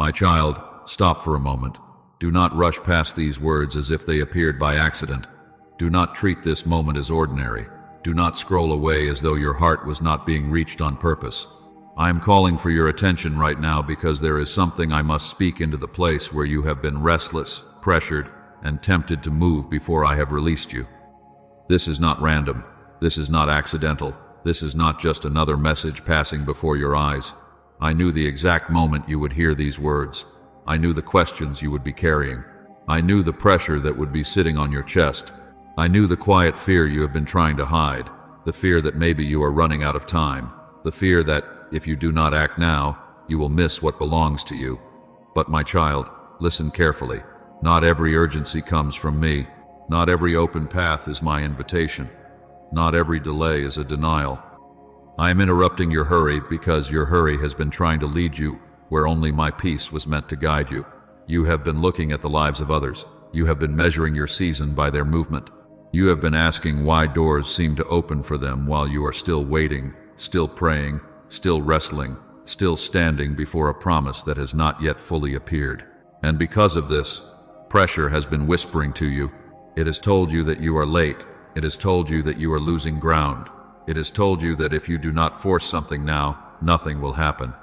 My child, stop for a moment. Do not rush past these words as if they appeared by accident. Do not treat this moment as ordinary. Do not scroll away as though your heart was not being reached on purpose. I am calling for your attention right now because there is something I must speak into the place where you have been restless, pressured, and tempted to move before I have released you. This is not random. This is not accidental. This is not just another message passing before your eyes. I knew the exact moment you would hear these words. I knew the questions you would be carrying. I knew the pressure that would be sitting on your chest. I knew the quiet fear you have been trying to hide, the fear that maybe you are running out of time, the fear that, if you do not act now, you will miss what belongs to you. But my child, listen carefully. Not every urgency comes from me. Not every open path is my invitation. Not every delay is a denial. I am interrupting your hurry because your hurry has been trying to lead you where only my peace was meant to guide you. You have been looking at the lives of others. You have been measuring your season by their movement. You have been asking why doors seem to open for them while you are still waiting, still praying, still wrestling, still standing before a promise that has not yet fully appeared. And because of this, pressure has been whispering to you. It has told you that you are late. It has told you that you are losing ground. It has told you that if you do not force something now, nothing will happen.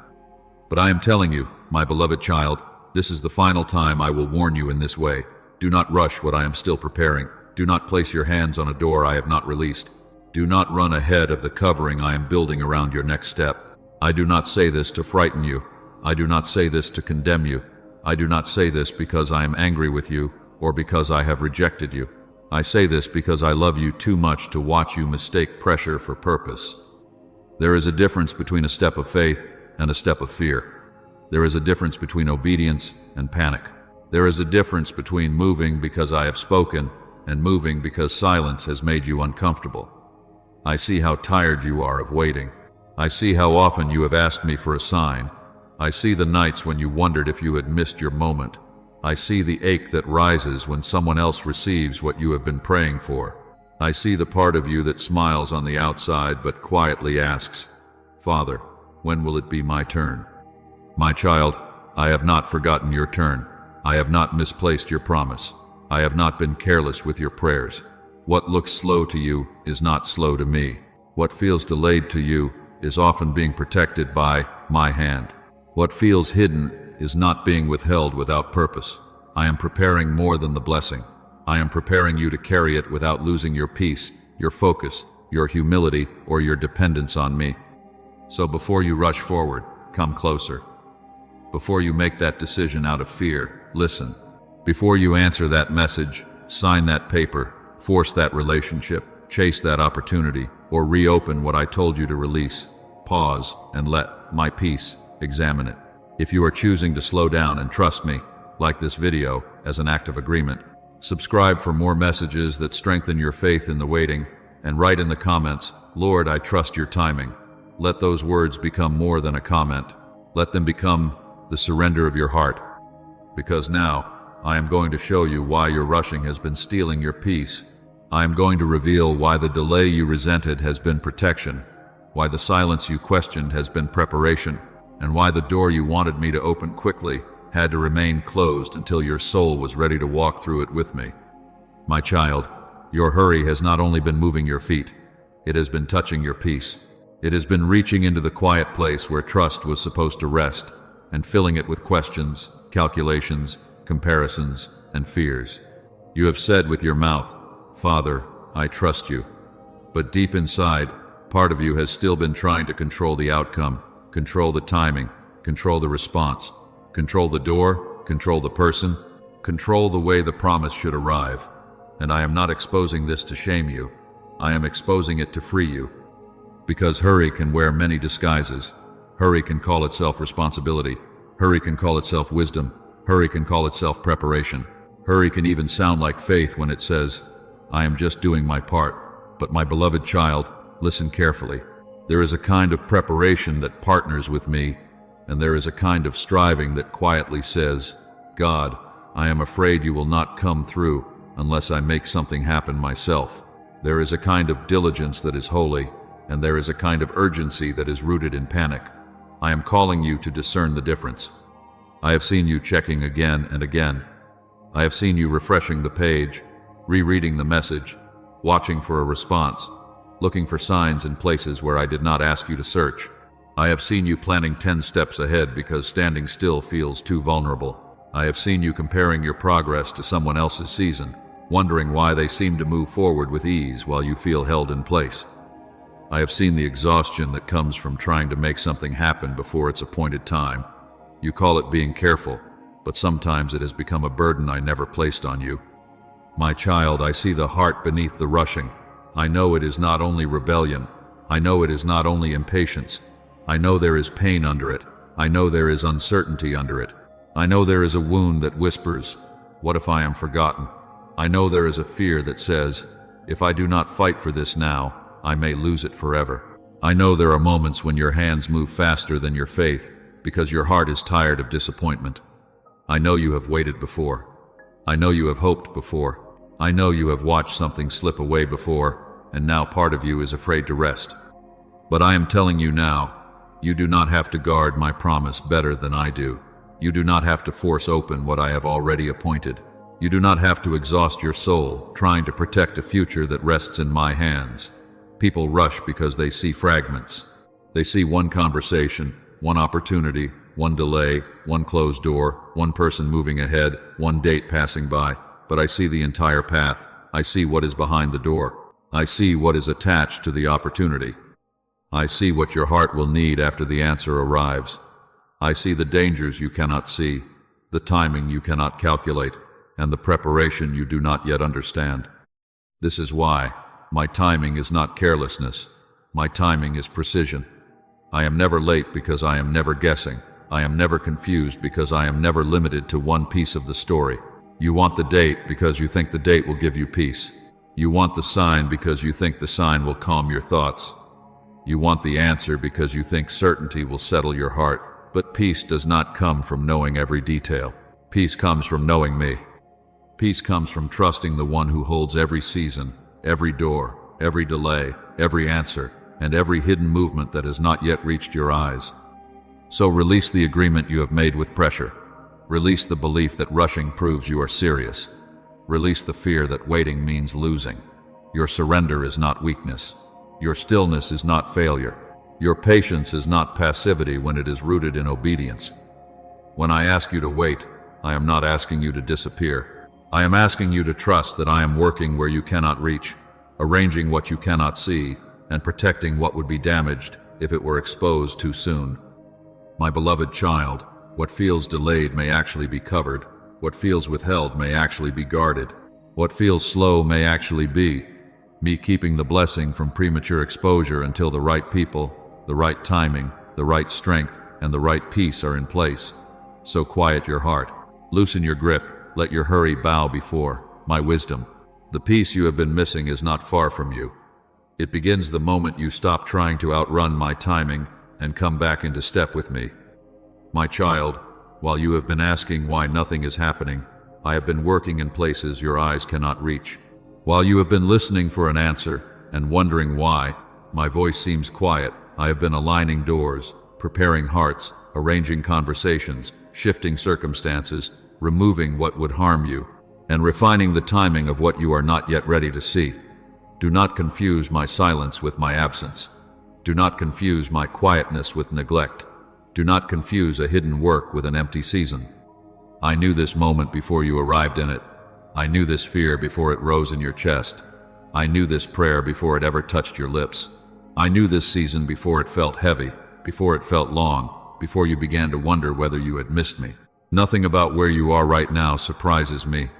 But I am telling you, my beloved child, this is the final time I will warn you in this way. Do not rush what I am still preparing. Do not place your hands on a door I have not released. Do not run ahead of the covering I am building around your next step. I do not say this to frighten you. I do not say this to condemn you. I do not say this because I am angry with you or because I have rejected you. I say this because I love you too much to watch you mistake pressure for purpose. There is a difference between a step of faith and a step of fear. There is a difference between obedience and panic. There is a difference between moving because I have spoken and moving because silence has made you uncomfortable. I see how tired you are of waiting. I see how often you have asked me for a sign. I see the nights when you wondered if you had missed your moment. I see the ache that rises when someone else receives what you have been praying for. I see the part of you that smiles on the outside but quietly asks, Father, when will it be my turn? My child, I have not forgotten your turn. I have not misplaced your promise. I have not been careless with your prayers. What looks slow to you is not slow to me. What feels delayed to you is often being protected by my hand. What feels hidden is not being withheld without purpose. I am preparing more than the blessing. I am preparing you to carry it without losing your peace, your focus, your humility, or your dependence on me. So before you rush forward, come closer. Before you make that decision out of fear, listen. Before you answer that message, sign that paper, force that relationship, chase that opportunity, or reopen what I told you to release, pause and let my peace examine it. If you are choosing to slow down and trust me, like this video as an act of agreement, subscribe for more messages that strengthen your faith in the waiting, and write in the comments, Lord, I trust your timing. Let those words become more than a comment. Let them become the surrender of your heart. Because now, I am going to show you why your rushing has been stealing your peace. I am going to reveal why the delay you resented has been protection, why the silence you questioned has been preparation, and why the door you wanted me to open quickly had to remain closed until your soul was ready to walk through it with me. My child, your hurry has not only been moving your feet, it has been touching your peace. It has been reaching into the quiet place where trust was supposed to rest, and filling it with questions, calculations, comparisons, and fears. You have said with your mouth, Father, I trust you. But deep inside, part of you has still been trying to control the outcome, control the timing, control the response, control the door, control the person, control the way the promise should arrive. And I am not exposing this to shame you. I am exposing it to free you. Because hurry can wear many disguises. Hurry can call itself responsibility. Hurry can call itself wisdom. Hurry can call itself preparation. Hurry can even sound like faith when it says, I am just doing my part. But my beloved child, listen carefully. There is a kind of preparation that partners with me, and there is a kind of striving that quietly says, God, I am afraid you will not come through unless I make something happen myself. There is a kind of diligence that is holy, and there is a kind of urgency that is rooted in panic. I am calling you to discern the difference. I have seen you checking again and again. I have seen you refreshing the page, rereading the message, watching for a response, looking for signs in places where I did not ask you to search. I have seen you planning 10 steps ahead because standing still feels too vulnerable. I have seen you comparing your progress to someone else's season, wondering why they seem to move forward with ease while you feel held in place. I have seen the exhaustion that comes from trying to make something happen before its appointed time. You call it being careful, but sometimes it has become a burden I never placed on you. My child, I see the heart beneath the rushing. I know it is not only rebellion. I know it is not only impatience. I know there is pain under it. I know there is uncertainty under it. I know there is a wound that whispers, "What if I am forgotten?" I know there is a fear that says, "If I do not fight for this now, I may lose it forever." I know there are moments when your hands move faster than your faith because your heart is tired of disappointment. I know you have waited before. I know you have hoped before. I know you have watched something slip away before, and now part of you is afraid to rest. But I am telling you now, you do not have to guard my promise better than I do. You do not have to force open what I have already appointed. You do not have to exhaust your soul trying to protect a future that rests in my hands. People rush because they see fragments. They see one conversation, one opportunity, one delay, one closed door, one person moving ahead, one date passing by. But I see the entire path. I see what is behind the door. I see what is attached to the opportunity. I see what your heart will need after the answer arrives. I see the dangers you cannot see, the timing you cannot calculate, and the preparation you do not yet understand. This is why my timing is not carelessness. My timing is precision. I am never late because I am never guessing. I am never confused because I am never limited to one piece of the story. You want the date because you think the date will give you peace. You want the sign because you think the sign will calm your thoughts. You want the answer because you think certainty will settle your heart. But peace does not come from knowing every detail. Peace comes from knowing me. Peace comes from trusting the one who holds every season, every door, every delay, every answer, and every hidden movement that has not yet reached your eyes. So release the agreement you have made with pressure. Release the belief that rushing proves you are serious. Release the fear that waiting means losing. Your surrender is not weakness. Your stillness is not failure. Your patience is not passivity when it is rooted in obedience. When I ask you to wait, I am not asking you to disappear. I am asking you to trust that I am working where you cannot reach, arranging what you cannot see, and protecting what would be damaged if it were exposed too soon. My beloved child, what feels delayed may actually be covered. What feels withheld may actually be guarded. What feels slow may actually be me keeping the blessing from premature exposure until the right people, the right timing, the right strength, and the right peace are in place. So quiet your heart. Loosen your grip. Let your hurry bow before my wisdom. The peace you have been missing is not far from you. It begins the moment you stop trying to outrun my timing and come back into step with me. My child, while you have been asking why nothing is happening, I have been working in places your eyes cannot reach. While you have been listening for an answer and wondering why my voice seems quiet, I have been aligning doors, preparing hearts, arranging conversations, shifting circumstances, removing what would harm you, and refining the timing of what you are not yet ready to see. Do not confuse my silence with my absence. Do not confuse my quietness with neglect. Do not confuse a hidden work with an empty season. I knew this moment before you arrived in it. I knew this fear before it rose in your chest. I knew this prayer before it ever touched your lips. I knew this season before it felt heavy, before it felt long, before you began to wonder whether you had missed me. Nothing about where you are right now surprises me.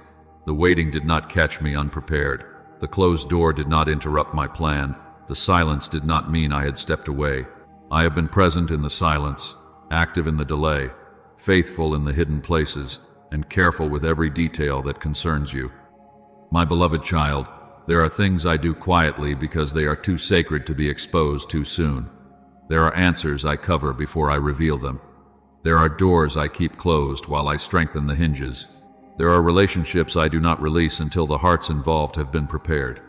The waiting did not catch me unprepared. The closed door did not interrupt my plan. The silence did not mean I had stepped away. I have been present in the silence, active in the delay, faithful in the hidden places, and careful with every detail that concerns you. My beloved child, there are things I do quietly because they are too sacred to be exposed too soon. There are answers I cover before I reveal them. There are doors I keep closed while I strengthen the hinges. There are relationships I do not release until the hearts involved have been prepared.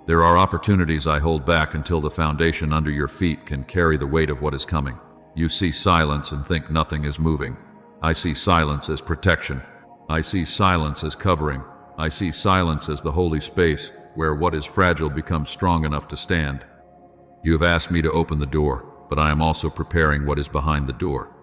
There are opportunities I hold back until the foundation under your feet can carry the weight of what is coming. You see silence and think nothing is moving. I see silence as protection. I see silence as covering. I see silence as the holy space where what is fragile becomes strong enough to stand. You have asked me to open the door, but I am also preparing what is behind the door.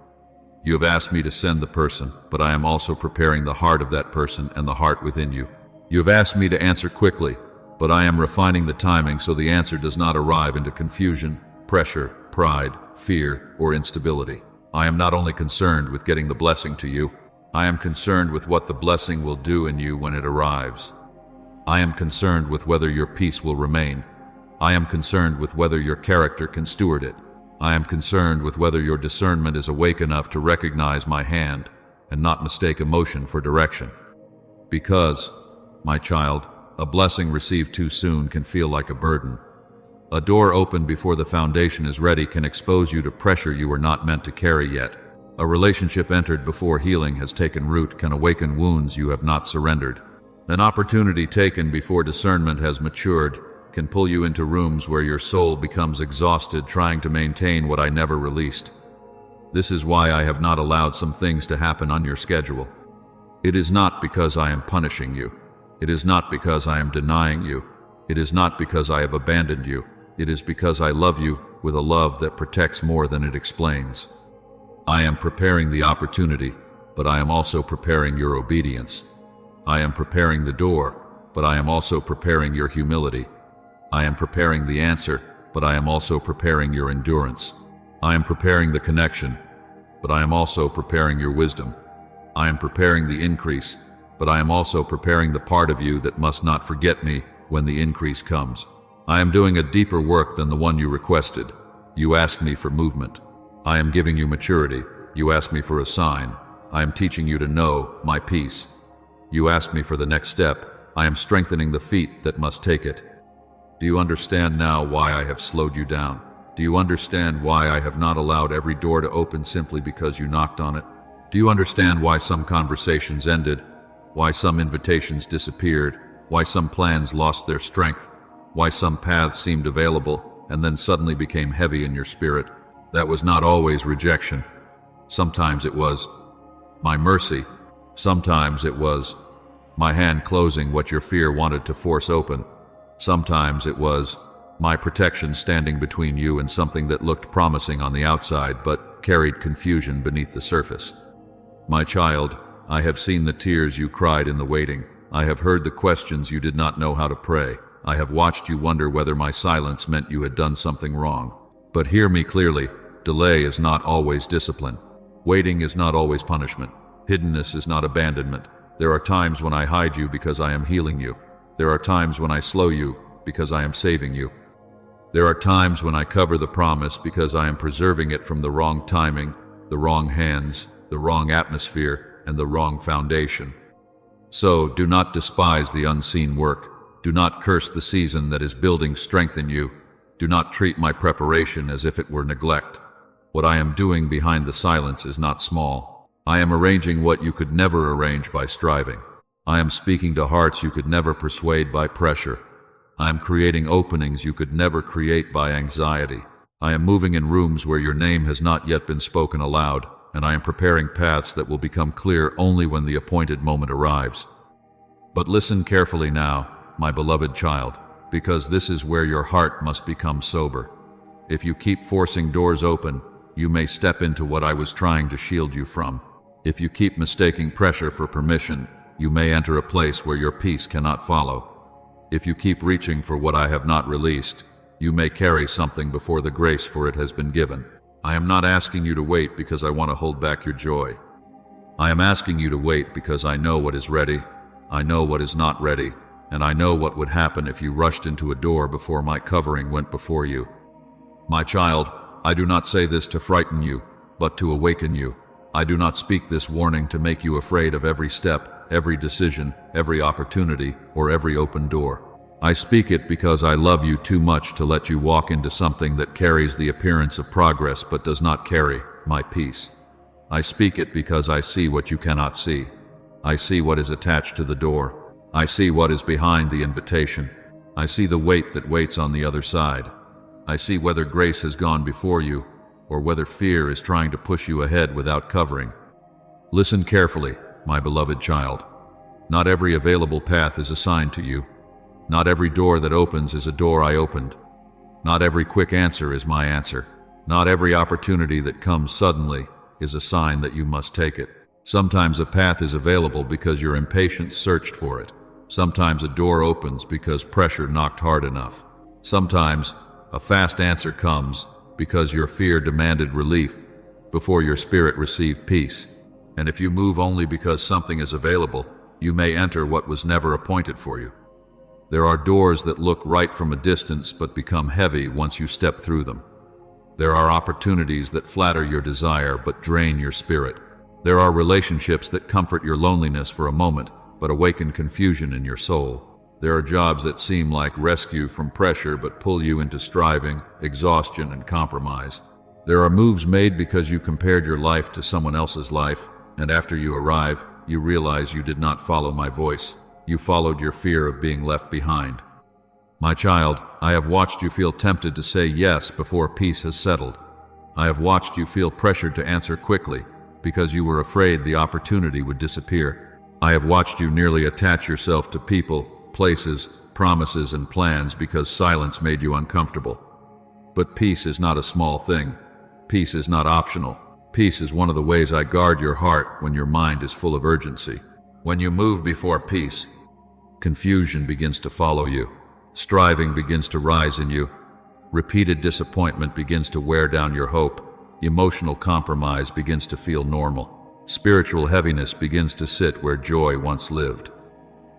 You have asked me to send the person, but I am also preparing the heart of that person and the heart within you. You have asked me to answer quickly, but I am refining the timing so the answer does not arrive into confusion, pressure, pride, fear, or instability. I am not only concerned with getting the blessing to you, I am concerned with what the blessing will do in you when it arrives. I am concerned with whether your peace will remain. I am concerned with whether your character can steward it. I am concerned with whether your discernment is awake enough to recognize my hand and not mistake emotion for direction. Because, my child, a blessing received too soon can feel like a burden. A door opened before the foundation is ready can expose you to pressure you were not meant to carry yet. A relationship entered before healing has taken root can awaken wounds you have not surrendered. An opportunity taken before discernment has matured can pull you into rooms where your soul becomes exhausted trying to maintain what I never released. This is why I have not allowed some things to happen on your schedule. It is not because I am punishing you. It is not because I am denying you. It is not because I have abandoned you. It is because I love you with a love that protects more than it explains. I am preparing the opportunity, but I am also preparing your obedience. I am preparing the door, but I am also preparing your humility. I am preparing the answer, but I am also preparing your endurance. I am preparing the connection, but I am also preparing your wisdom. I am preparing the increase, but I am also preparing the part of you that must not forget me when the increase comes. I am doing a deeper work than the one you requested. You asked me for movement. I am giving you maturity. You asked me for a sign. I am teaching you to know my peace. You asked me for the next step. I am strengthening the feet that must take it. Do you understand now why I have slowed you down? Do you understand why I have not allowed every door to open simply because you knocked on it? Do you understand why some conversations ended? Why some invitations disappeared? Why some plans lost their strength? Why some paths seemed available and then suddenly became heavy in your spirit? That was not always rejection. Sometimes it was my mercy. Sometimes it was my hand closing what your fear wanted to force open. Sometimes it was my protection standing between you and something that looked promising on the outside but carried confusion beneath the surface. My child, I have seen the tears you cried in the waiting. I have heard the questions you did not know how to pray. I have watched you wonder whether my silence meant you had done something wrong. But hear me clearly, delay is not always discipline. Waiting is not always punishment. Hiddenness is not abandonment. There are times when I hide you because I am healing you. There are times when I slow you because I am saving you. There are times when I cover the promise because I am preserving it from the wrong timing, the wrong hands, the wrong atmosphere, and the wrong foundation. So do not despise the unseen work. Do not curse the season that is building strength in you. Do not treat my preparation as if it were neglect. What I am doing behind the silence is not small. I am arranging what you could never arrange by striving. I am speaking to hearts you could never persuade by pressure. I am creating openings you could never create by anxiety. I am moving in rooms where your name has not yet been spoken aloud, and I am preparing paths that will become clear only when the appointed moment arrives. But listen carefully now, my beloved child, because this is where your heart must become sober. If you keep forcing doors open, you may step into what I was trying to shield you from. If you keep mistaking pressure for permission, you may enter a place where your peace cannot follow. If you keep reaching for what I have not released, you may carry something before the grace for it has been given. I am not asking you to wait because I want to hold back your joy. I am asking you to wait because I know what is ready, I know what is not ready, and I know what would happen if you rushed into a door before my covering went before you. My child, I do not say this to frighten you, but to awaken you. I do not speak this warning to make you afraid of every step, every decision, every opportunity, or every open door. I speak it because I love you too much to let you walk into something that carries the appearance of progress but does not carry my peace. I speak it because I see what you cannot see. I see what is attached to the door. I see what is behind the invitation. I see the weight that waits on the other side. I see whether grace has gone before you, or whether fear is trying to push you ahead without covering. Listen carefully, my beloved child. Not every available path is assigned to you. Not every door that opens is a door I opened. Not every quick answer is my answer. Not every opportunity that comes suddenly is a sign that you must take it. Sometimes a path is available because your impatience searched for it. Sometimes a door opens because pressure knocked hard enough. Sometimes a fast answer comes because your fear demanded relief before your spirit received peace. And if you move only because something is available, you may enter what was never appointed for you. There are doors that look right from a distance but become heavy once you step through them. There are opportunities that flatter your desire but drain your spirit. There are relationships that comfort your loneliness for a moment but awaken confusion in your soul. There are jobs that seem like rescue from pressure but pull you into striving, exhaustion, and compromise. There are moves made because you compared your life to someone else's life, and after you arrive, you realize you did not follow my voice. You followed your fear of being left behind. My child, I have watched you feel tempted to say yes before peace has settled. I have watched you feel pressured to answer quickly because you were afraid the opportunity would disappear. I have watched you nearly attach yourself to people, places, promises, and plans because silence made you uncomfortable. But peace is not a small thing. Peace is not optional. Peace is one of the ways I guard your heart when your mind is full of urgency. When you move before peace, confusion begins to follow you. Striving begins to rise in you. Repeated disappointment begins to wear down your hope. Emotional compromise begins to feel normal. Spiritual heaviness begins to sit where joy once lived.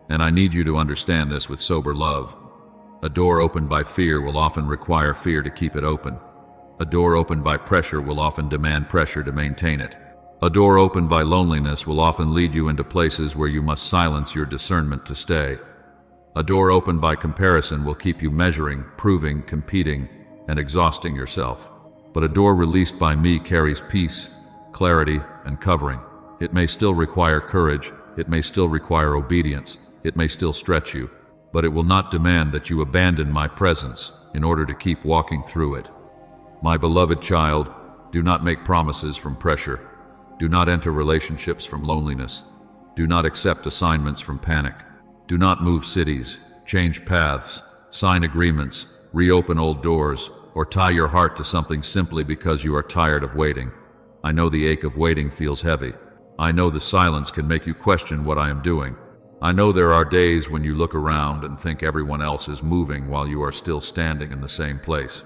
And I need you to understand this with sober love. A door opened by fear will often require fear to keep it open. A door opened by pressure will often demand pressure to maintain it. A door opened by loneliness will often lead you into places where you must silence your discernment to stay. A door opened by comparison will keep you measuring, proving, competing, and exhausting yourself. But a door released by me carries peace, clarity, and covering. It may still require courage, it may still require obedience, it may still stretch you, but it will not demand that you abandon my presence in order to keep walking through it. My beloved child, do not make promises from pressure. Do not enter relationships from loneliness. Do not accept assignments from panic. Do not move cities, change paths, sign agreements, reopen old doors, or tie your heart to something simply because you are tired of waiting. I know the ache of waiting feels heavy. I know the silence can make you question what I am doing. I know there are days when you look around and think everyone else is moving while you are still standing in the same place.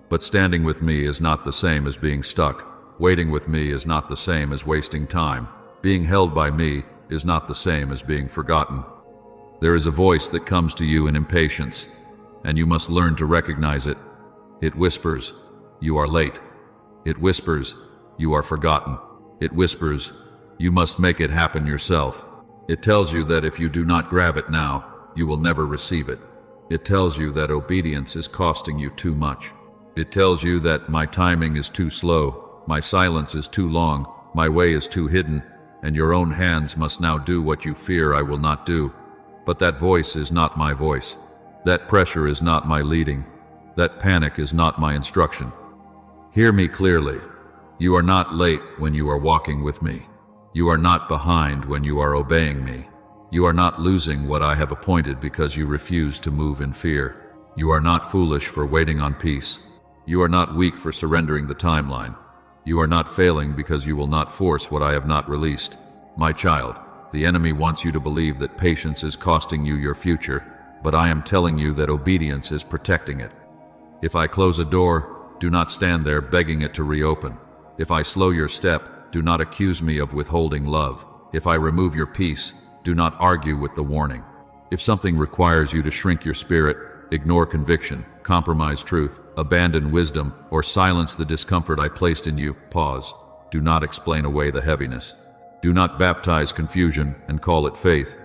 But standing with me is not the same as being stuck. Waiting with me is not the same as wasting time. Being held by me is not the same as being forgotten. There is a voice that comes to you in impatience, and you must learn to recognize it. It whispers, "You are late." It whispers, "You are forgotten." It whispers, "You must make it happen yourself." It tells you that if you do not grab it now, you will never receive it. It tells you that obedience is costing you too much. It tells you that my timing is too slow, my silence is too long, my way is too hidden, and your own hands must now do what you fear I will not do. But that voice is not my voice. That pressure is not my leading. That panic is not my instruction. Hear me clearly. You are not late when you are walking with me. You are not behind when you are obeying me. You are not losing what I have appointed because you refuse to move in fear. You are not foolish for waiting on peace. You are not weak for surrendering the timeline. You are not failing because you will not force what I have not released. My child, the enemy wants you to believe that patience is costing you your future, but I am telling you that obedience is protecting it. If I close a door, do not stand there begging it to reopen. If I slow your step, do not accuse me of withholding love. If I remove your peace, do not argue with the warning. If something requires you to shrink your spirit, ignore conviction, compromise truth, abandon wisdom, or silence the discomfort I placed in you, pause. Do not explain away the heaviness. Do not baptize confusion and call it faith.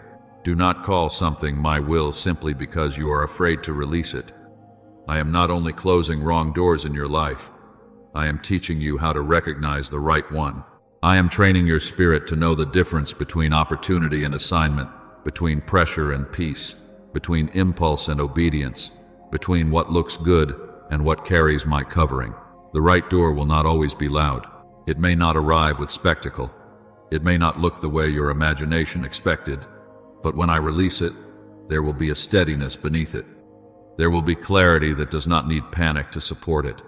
Do not call something my will simply because you are afraid to release it. I am not only closing wrong doors in your life, I am teaching you how to recognize the right one. I am training your spirit to know the difference between opportunity and assignment, between pressure and peace, between impulse and obedience, between what looks good and what carries my covering. The right door will not always be loud. It may not arrive with spectacle. It may not look the way your imagination expected, but when I release it, there will be a steadiness beneath it. There will be clarity that does not need panic to support it.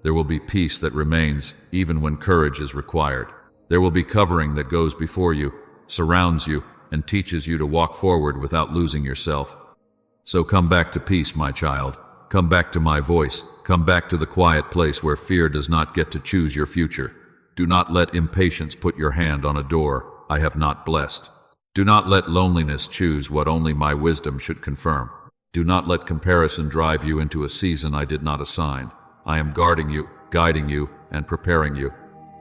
There will be peace that remains even when courage is required. There will be covering that goes before you, surrounds you, and teaches you to walk forward without losing yourself. So come back to peace, my child. Come back to my voice. Come back to the quiet place where fear does not get to choose your future. Do not let impatience put your hand on a door I have not blessed. Do not let loneliness choose what only my wisdom should confirm. Do not let comparison drive you into a season I did not assign. I am guarding you, guiding you, and preparing you.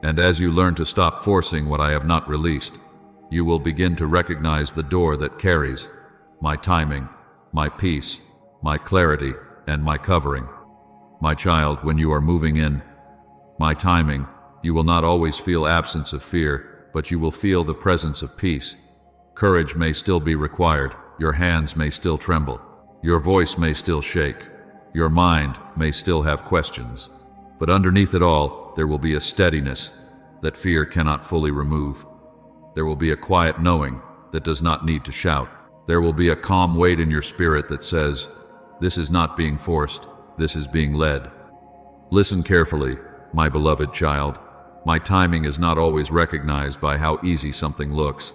And as you learn to stop forcing what I have not released, you will begin to recognize the door that carries my timing, my peace, my clarity, and my covering. My child, when you are moving in my timing, you will not always feel absence of fear, but you will feel the presence of peace. Courage may still be required, your hands may still tremble, your voice may still shake, your mind may still have questions, but underneath it all, there will be a steadiness that fear cannot fully remove. There will be a quiet knowing that does not need to shout. There will be a calm weight in your spirit that says, this is not being forced, this is being led. Listen carefully, my beloved child. My timing is not always recognized by how easy something looks.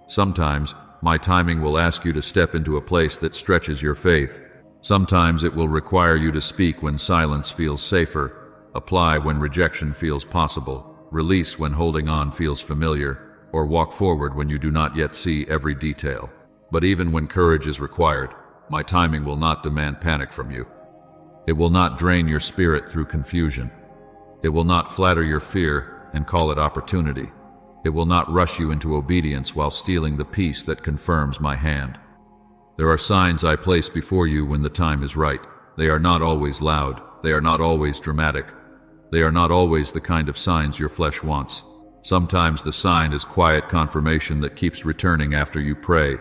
Sometimes, my timing will ask you to step into a place that stretches your faith. Sometimes it will require you to speak when silence feels safer, apply when rejection feels possible, release when holding on feels familiar, or walk forward when you do not yet see every detail. But even when courage is required, my timing will not demand panic from you. It will not drain your spirit through confusion. It will not flatter your fear and call it opportunity. It will not rush you into obedience while stealing the peace that confirms my hand. There are signs I place before you when the time is right. They are not always loud. They are not always dramatic. They are not always the kind of signs your flesh wants. Sometimes the sign is quiet confirmation that keeps returning after you pray.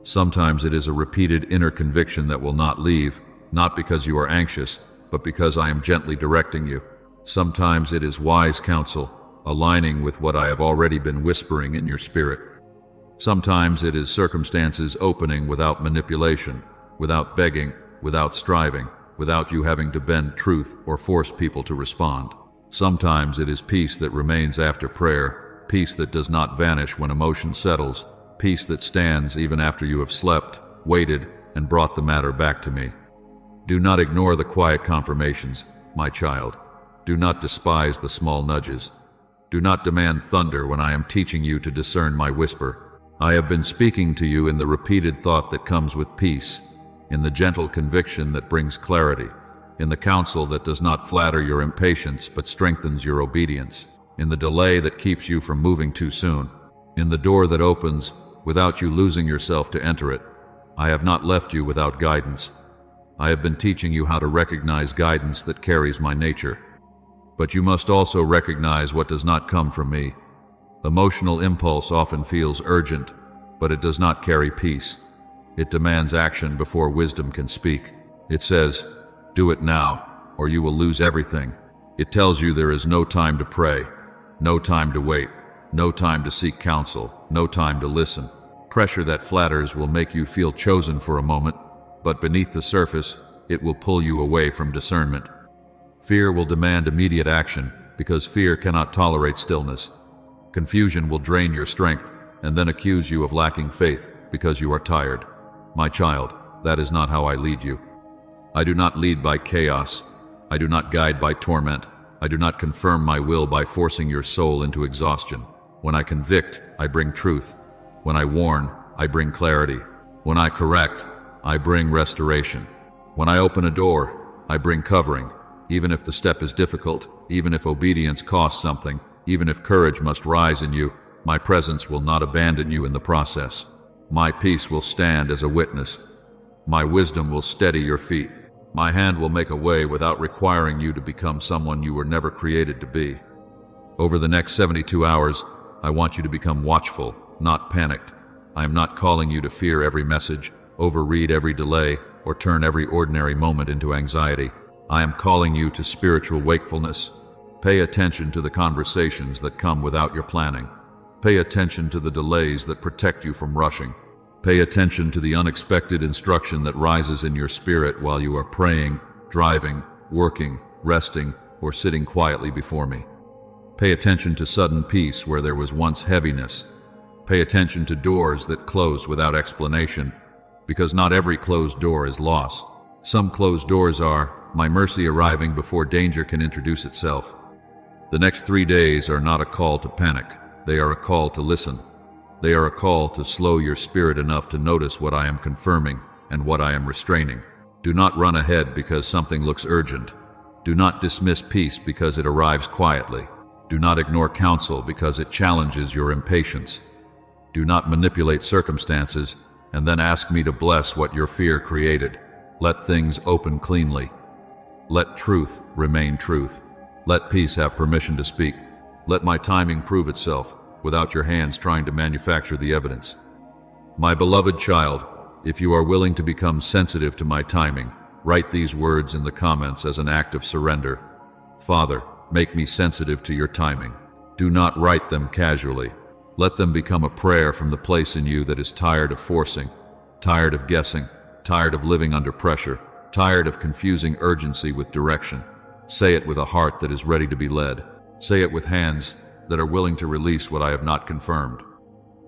Sometimes it is a repeated inner conviction that will not leave, not because you are anxious, but because I am gently directing you. Sometimes it is wise counsel, aligning with what I have already been whispering in your spirit. Sometimes it is circumstances opening without manipulation, without begging, without striving, without you having to bend truth or force people to respond. Sometimes it is peace that remains after prayer, peace that does not vanish when emotion settles, peace that stands even after you have slept, waited, and brought the matter back to me. Do not ignore the quiet confirmations, my child. Do not despise the small nudges. Do not demand thunder when I am teaching you to discern my whisper. I have been speaking to you in the repeated thought that comes with peace, in the gentle conviction that brings clarity, in the counsel that does not flatter your impatience but strengthens your obedience, in the delay that keeps you from moving too soon, in the door that opens without you losing yourself to enter it. I have not left you without guidance. I have been teaching you how to recognize guidance that carries my nature. But you must also recognize what does not come from me. Emotional impulse often feels urgent, but it does not carry peace. It demands action before wisdom can speak. It says, do it now, or you will lose everything. It tells you there is no time to pray, no time to wait, no time to seek counsel, no time to listen. Pressure that flatters will make you feel chosen for a moment, but beneath the surface, it will pull you away from discernment. Fear will demand immediate action because fear cannot tolerate stillness. Confusion will drain your strength and then accuse you of lacking faith because you are tired. My child, that is not how I lead you. I do not lead by chaos. I do not guide by torment. I do not confirm my will by forcing your soul into exhaustion. When I convict, I bring truth. When I warn, I bring clarity. When I correct, I bring restoration. When I open a door, I bring covering. Even if the step is difficult, even if obedience costs something, even if courage must rise in you, my presence will not abandon you in the process. My peace will stand as a witness. My wisdom will steady your feet. My hand will make a way without requiring you to become someone you were never created to be. Over the next 72 hours, I want you to become watchful, not panicked. I am not calling you to fear every message, overread every delay, or turn every ordinary moment into anxiety. I am calling you to spiritual wakefulness. Pay attention to the conversations that come without your planning. Pay attention to the delays that protect you from rushing. Pay attention to the unexpected instruction that rises in your spirit while you are praying, driving, working, resting, or sitting quietly before me. Pay attention to sudden peace where there was once heaviness. Pay attention to doors that close without explanation, because not every closed door is loss. Some closed doors are my mercy arriving before danger can introduce itself. The next 3 days are not a call to panic. They are a call to listen. They are a call to slow your spirit enough to notice what I am confirming and what I am restraining. Do not run ahead because something looks urgent. Do not dismiss peace because it arrives quietly. Do not ignore counsel because it challenges your impatience. Do not manipulate circumstances and then ask me to bless what your fear created. Let things open cleanly. Let truth remain truth. Let peace have permission to speak. Let my timing prove itself without your hands trying to manufacture the evidence. My beloved child, if you are willing to become sensitive to my timing, write these words in the comments as an act of surrender. Father, make me sensitive to your timing. Do not write them casually. Let them become a prayer from the place in you that is tired of forcing, tired of guessing, tired of living under pressure, tired of confusing urgency with direction. Say it with a heart that is ready to be led. Say it with hands that are willing to release what I have not confirmed.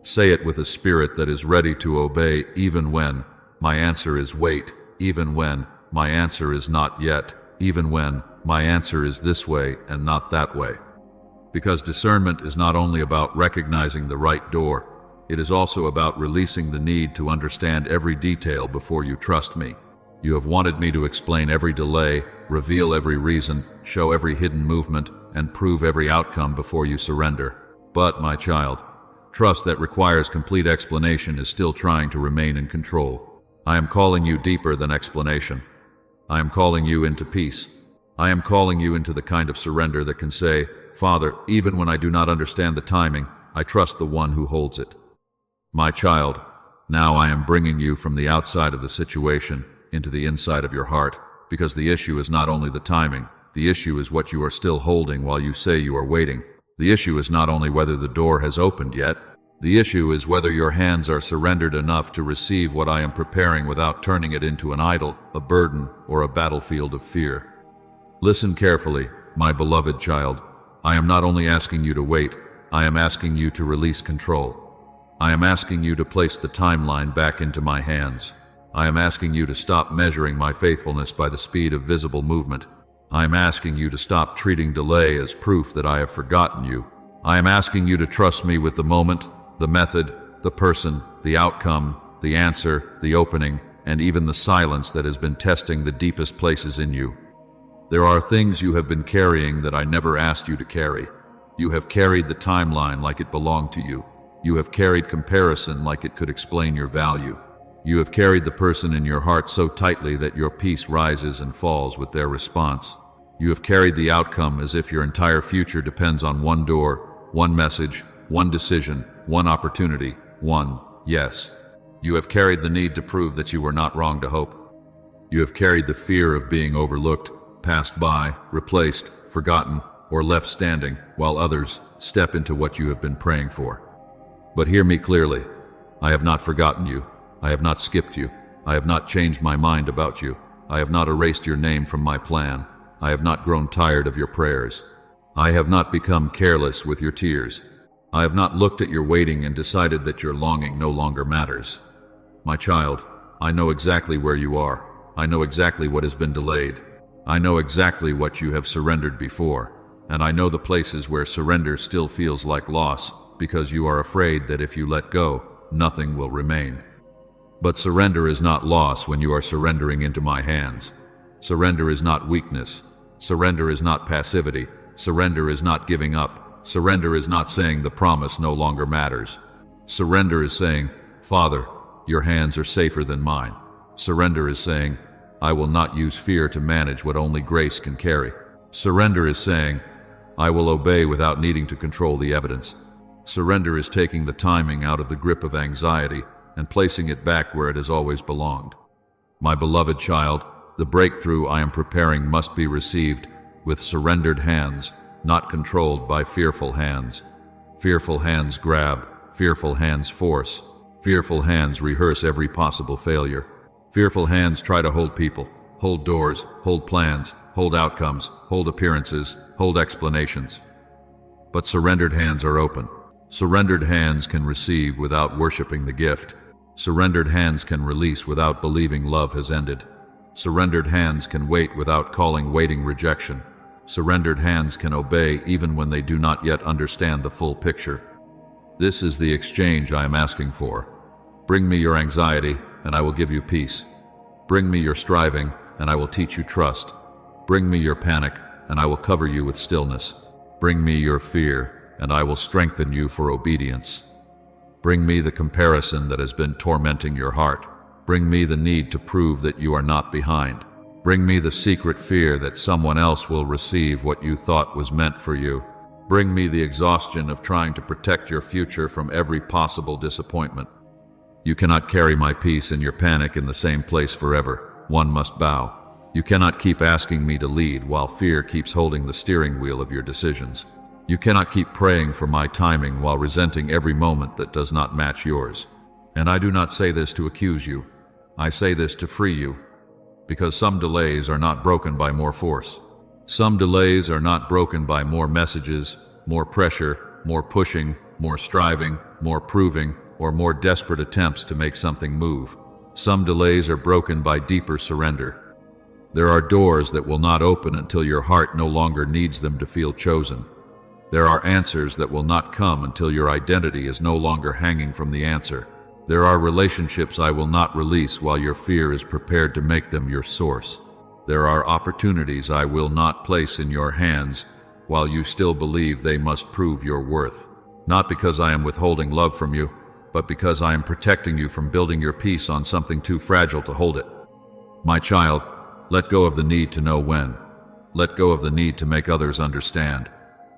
Say it with a spirit that is ready to obey even when my answer is wait, even when my answer is not yet, even when my answer is this way and not that way. Because discernment is not only about recognizing the right door, it is also about releasing the need to understand every detail before you trust me. You have wanted me to explain every delay, reveal every reason, show every hidden movement, and prove every outcome before you surrender. But, my child, trust that requires complete explanation is still trying to remain in control. I am calling you deeper than explanation. I am calling you into peace. I am calling you into the kind of surrender that can say, Father, even when I do not understand the timing, I trust the one who holds it. My child, now I am bringing you from the outside of the situation into the inside of your heart, because the issue is not only the timing, the issue is what you are still holding while you say you are waiting. The issue is not only whether the door has opened yet, the issue is whether your hands are surrendered enough to receive what I am preparing without turning it into an idol, a burden, or a battlefield of fear. Listen carefully, my beloved child. I am not only asking you to wait, I am asking you to release control. I am asking you to place the timeline back into my hands. I am asking you to stop measuring my faithfulness by the speed of visible movement. I am asking you to stop treating delay as proof that I have forgotten you. I am asking you to trust me with the moment, the method, the person, the outcome, the answer, the opening, and even the silence that has been testing the deepest places in you. There are things you have been carrying that I never asked you to carry. You have carried the timeline like it belonged to you. You have carried comparison like it could explain your value. You have carried the person in your heart so tightly that your peace rises and falls with their response. You have carried the outcome as if your entire future depends on one door, one message, one decision, one opportunity, one yes. You have carried the need to prove that you were not wrong to hope. You have carried the fear of being overlooked, passed by, replaced, forgotten, or left standing while others step into what you have been praying for. But hear me clearly. I have not forgotten you. I have not skipped you. I have not changed my mind about you. I have not erased your name from my plan. I have not grown tired of your prayers. I have not become careless with your tears. I have not looked at your waiting and decided that your longing no longer matters. My child, I know exactly where you are. I know exactly what has been delayed. I know exactly what you have surrendered before. And I know the places where surrender still feels like loss, because you are afraid that if you let go, nothing will remain. But surrender is not loss when you are surrendering into my hands. Surrender is not weakness. Surrender is not passivity. Surrender is not giving up. Surrender is not saying the promise no longer matters. Surrender is saying, Father, your hands are safer than mine. Surrender is saying, I will not use fear to manage what only grace can carry. Surrender is saying, I will obey without needing to control the evidence. Surrender is taking the timing out of the grip of anxiety and placing it back where it has always belonged. My beloved child, the breakthrough I am preparing must be received with surrendered hands, not controlled by fearful hands. Fearful hands grab, fearful hands force, fearful hands rehearse every possible failure. Fearful hands try to hold people, hold doors, hold plans, hold outcomes, hold appearances, hold explanations. But surrendered hands are open. Surrendered hands can receive without worshiping the gift. Surrendered hands can release without believing love has ended. Surrendered hands can wait without calling waiting rejection. Surrendered hands can obey even when they do not yet understand the full picture. This is the exchange I am asking for. Bring me your anxiety, and I will give you peace. Bring me your striving, and I will teach you trust. Bring me your panic, and I will cover you with stillness. Bring me your fear, and I will strengthen you for obedience. Bring me the comparison that has been tormenting your heart. Bring me the need to prove that you are not behind. Bring me the secret fear that someone else will receive what you thought was meant for you. Bring me the exhaustion of trying to protect your future from every possible disappointment. You cannot carry my peace and your panic in the same place forever. One must bow. You cannot keep asking me to lead while fear keeps holding the steering wheel of your decisions. You cannot keep praying for my timing while resenting every moment that does not match yours. And I do not say this to accuse you. I say this to free you, because some delays are not broken by more force. Some delays are not broken by more messages, more pressure, more pushing, more striving, more proving, or more desperate attempts to make something move. Some delays are broken by deeper surrender. There are doors that will not open until your heart no longer needs them to feel chosen. There are answers that will not come until your identity is no longer hanging from the answer. There are relationships I will not release while your fear is prepared to make them your source. There are opportunities I will not place in your hands while you still believe they must prove your worth. Not because I am withholding love from you, but because I am protecting you from building your peace on something too fragile to hold it. My child, let go of the need to know when. Let go of the need to make others understand.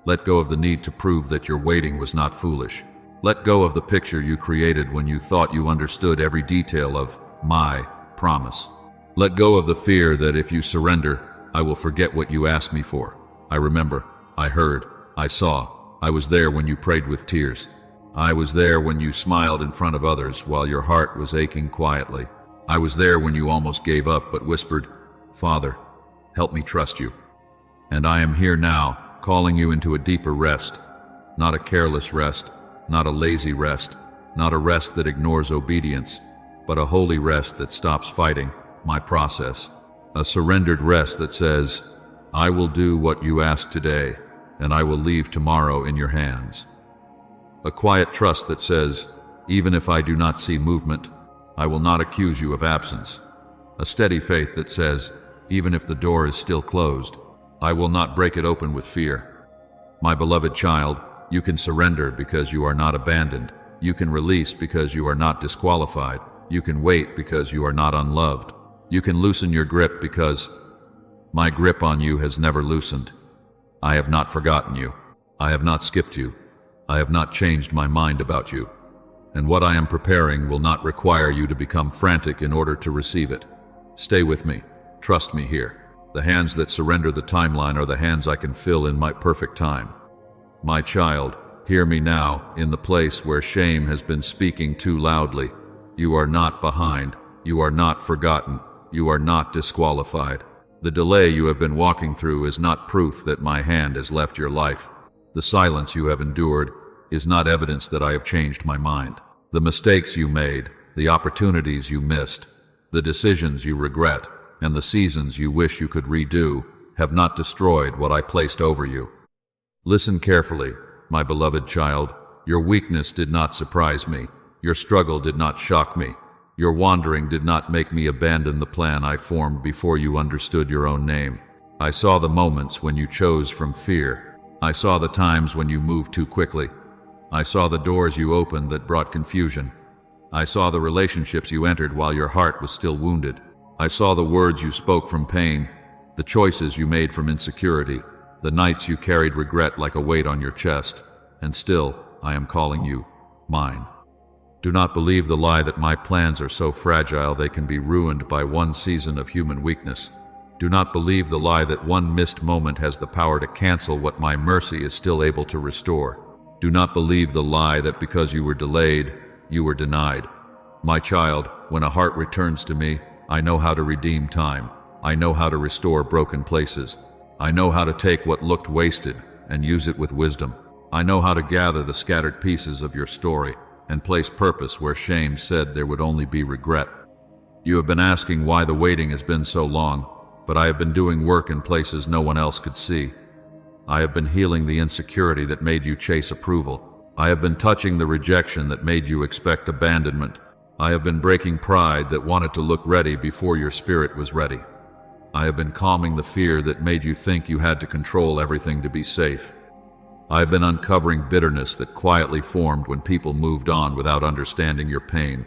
Let go of the need to prove that your waiting was not foolish. Let go of the picture you created when you thought you understood every detail of my promise. Let go of the fear that if you surrender, I will forget what you asked me for. I remember, I heard, I saw. I was there when you prayed with tears. I was there when you smiled in front of others while your heart was aching quietly. I was there when you almost gave up but whispered, Father, help me trust you. And I am here now, calling you into a deeper rest, not a careless rest, not a lazy rest, not a rest that ignores obedience, but a holy rest that stops fighting my process, a surrendered rest that says, I will do what you ask today, and I will leave tomorrow in your hands. A quiet trust that says, even if I do not see movement, I will not accuse you of absence. A steady faith that says, even if the door is still closed, I will not break it open with fear. My beloved child, you can surrender because you are not abandoned. You can release because you are not disqualified. You can wait because you are not unloved. You can loosen your grip because my grip on you has never loosened. I have not forgotten you. I have not skipped you. I have not changed my mind about you. And what I am preparing will not require you to become frantic in order to receive it. Stay with me. Trust me here. The hands that surrender the timeline are the hands I can fill in my perfect time. My child, hear me now, in the place where shame has been speaking too loudly. You are not behind. You are not forgotten. You are not disqualified. The delay you have been walking through is not proof that my hand has left your life. The silence you have endured is not evidence that I have changed my mind. The mistakes you made, the opportunities you missed, the decisions you regret, and the seasons you wish you could redo have not destroyed what I placed over you. Listen carefully, my beloved child. Your weakness did not surprise me. Your struggle did not shock me. Your wandering did not make me abandon the plan I formed before you understood your own name. I saw the moments when you chose from fear. I saw the times when you moved too quickly. I saw the doors you opened that brought confusion. I saw the relationships you entered while your heart was still wounded. I saw the words you spoke from pain, the choices you made from insecurity, the nights you carried regret like a weight on your chest. And still, I am calling you mine. Do not believe the lie that my plans are so fragile they can be ruined by one season of human weakness. Do not believe the lie that one missed moment has the power to cancel what my mercy is still able to restore. Do not believe the lie that because you were delayed, you were denied. My child, when a heart returns to me, I know how to redeem time. I know how to restore broken places. I know how to take what looked wasted and use it with wisdom. I know how to gather the scattered pieces of your story and place purpose where shame said there would only be regret. You have been asking why the waiting has been so long, but I have been doing work in places no one else could see. I have been healing the insecurity that made you chase approval. I have been touching the rejection that made you expect abandonment. I have been breaking pride that wanted to look ready before your spirit was ready. I have been calming the fear that made you think you had to control everything to be safe. I have been uncovering bitterness that quietly formed when people moved on without understanding your pain.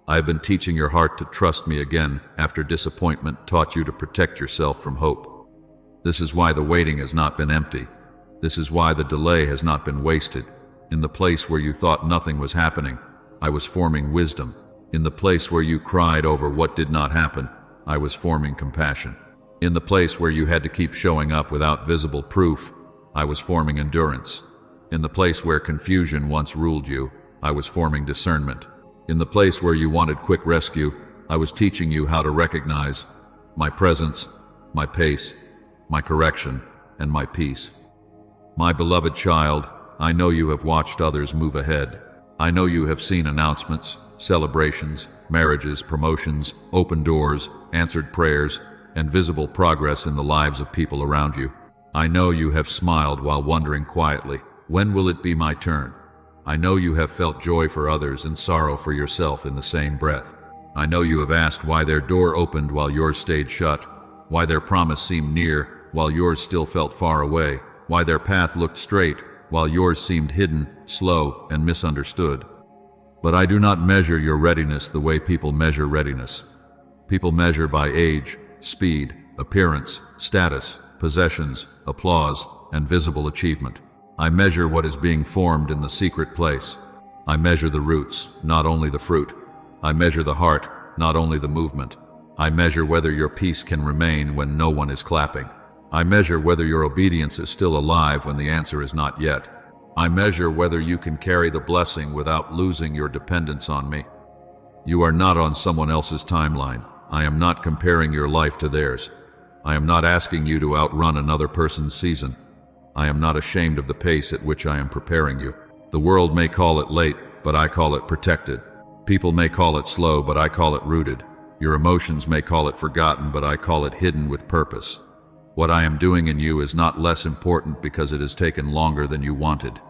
I have been teaching your heart to trust me again after disappointment taught you to protect yourself from hope. This is why the waiting has not been empty. This is why the delay has not been wasted. In the place where you thought nothing was happening, I was forming wisdom. In the place where you cried over what did not happen, I was forming compassion. In the place where you had to keep showing up without visible proof, I was forming endurance. In the place where confusion once ruled you, I was forming discernment. In the place where you wanted quick rescue, I was teaching you how to recognize my presence, my pace, my correction, and my peace. My beloved child, I know you have watched others move ahead. I know you have seen announcements, celebrations, marriages, promotions, open doors, answered prayers, and visible progress in the lives of people around you. I know you have smiled while wondering quietly, when will it be my turn? I know you have felt joy for others and sorrow for yourself in the same breath. I know you have asked why their door opened while yours stayed shut, why their promise seemed near while yours still felt far away, why their path looked straight while yours seemed hidden, slow, and misunderstood. But I do not measure your readiness the way people measure readiness. People measure by age, speed, appearance, status, possessions, applause, and visible achievement. I measure what is being formed in the secret place. I measure the roots, not only the fruit. I measure the heart, not only the movement. I measure whether your peace can remain when no one is clapping. I measure whether your obedience is still alive when the answer is not yet. I measure whether you can carry the blessing without losing your dependence on me. You are not on someone else's timeline. I am not comparing your life to theirs. I am not asking you to outrun another person's season. I am not ashamed of the pace at which I am preparing you. The world may call it late, but I call it protected. People may call it slow, but I call it rooted. Your emotions may call it forgotten, but I call it hidden with purpose. What I am doing in you is not less important because it has taken longer than you wanted.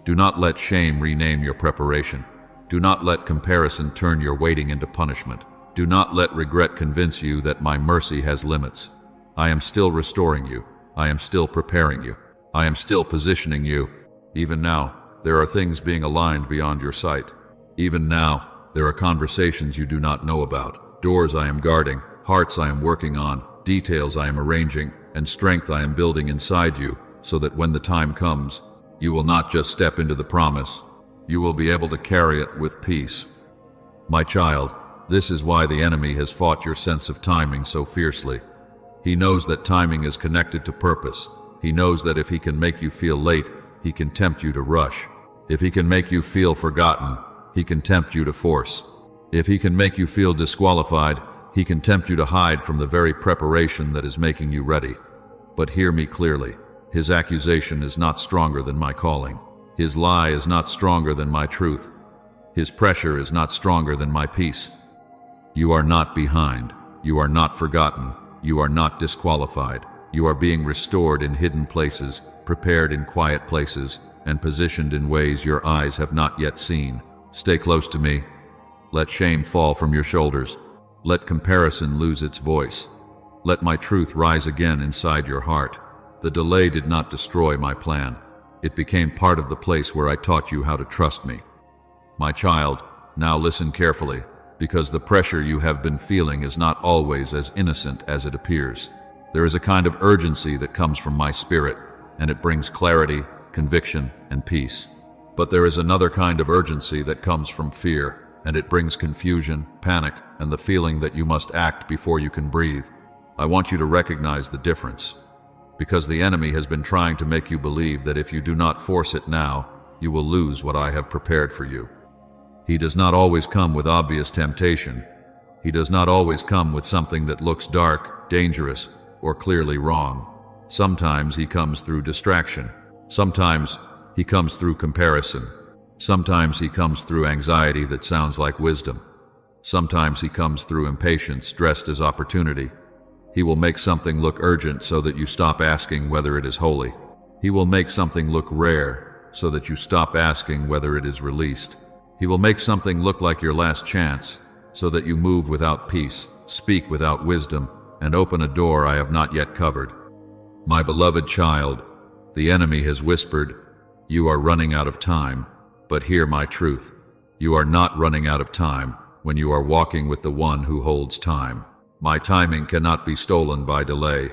Do not let shame rename your preparation. Do not let comparison turn your waiting into punishment. Do not let regret convince you that my mercy has limits. I am still restoring you. I am still preparing you. I am still positioning you. Even now, there are things being aligned beyond your sight. Even now, there are conversations you do not know about, doors I am guarding, hearts I am working on, details I am arranging, and strength I am building inside you, so that when the time comes, you will not just step into the promise, you will be able to carry it with peace. My child, this is why the enemy has fought your sense of timing so fiercely. He knows that timing is connected to purpose. He knows that if he can make you feel late, he can tempt you to rush. If he can make you feel forgotten, he can tempt you to force. If he can make you feel disqualified, he can tempt you to hide from the very preparation that is making you ready. But hear me clearly. His accusation is not stronger than my calling. His lie is not stronger than my truth. His pressure is not stronger than my peace. You are not behind. You are not forgotten. You are not disqualified. You are being restored in hidden places, prepared in quiet places, and positioned in ways your eyes have not yet seen. Stay close to me. Let shame fall from your shoulders. Let comparison lose its voice. Let my truth rise again inside your heart. The delay did not destroy my plan. It became part of the place where I taught you how to trust me. My child, now listen carefully, because the pressure you have been feeling is not always as innocent as it appears. There is a kind of urgency that comes from my spirit, and it brings clarity, conviction, and peace. But there is another kind of urgency that comes from fear, and it brings confusion, panic, and the feeling that you must act before you can breathe. I want you to recognize the difference. Because the enemy has been trying to make you believe that if you do not force it now, you will lose what I have prepared for you. He does not always come with obvious temptation. He does not always come with something that looks dark, dangerous, or clearly wrong. Sometimes he comes through distraction. Sometimes he comes through comparison. Sometimes he comes through anxiety that sounds like wisdom. Sometimes he comes through impatience dressed as opportunity. He will make something look urgent so that you stop asking whether it is holy. He will make something look rare so that you stop asking whether it is released. He will make something look like your last chance so that you move without peace, speak without wisdom, and open a door I have not yet covered. My beloved child, the enemy has whispered, "You are running out of time," but hear my truth. You are not running out of time when you are walking with the one who holds time. My timing cannot be stolen by delay.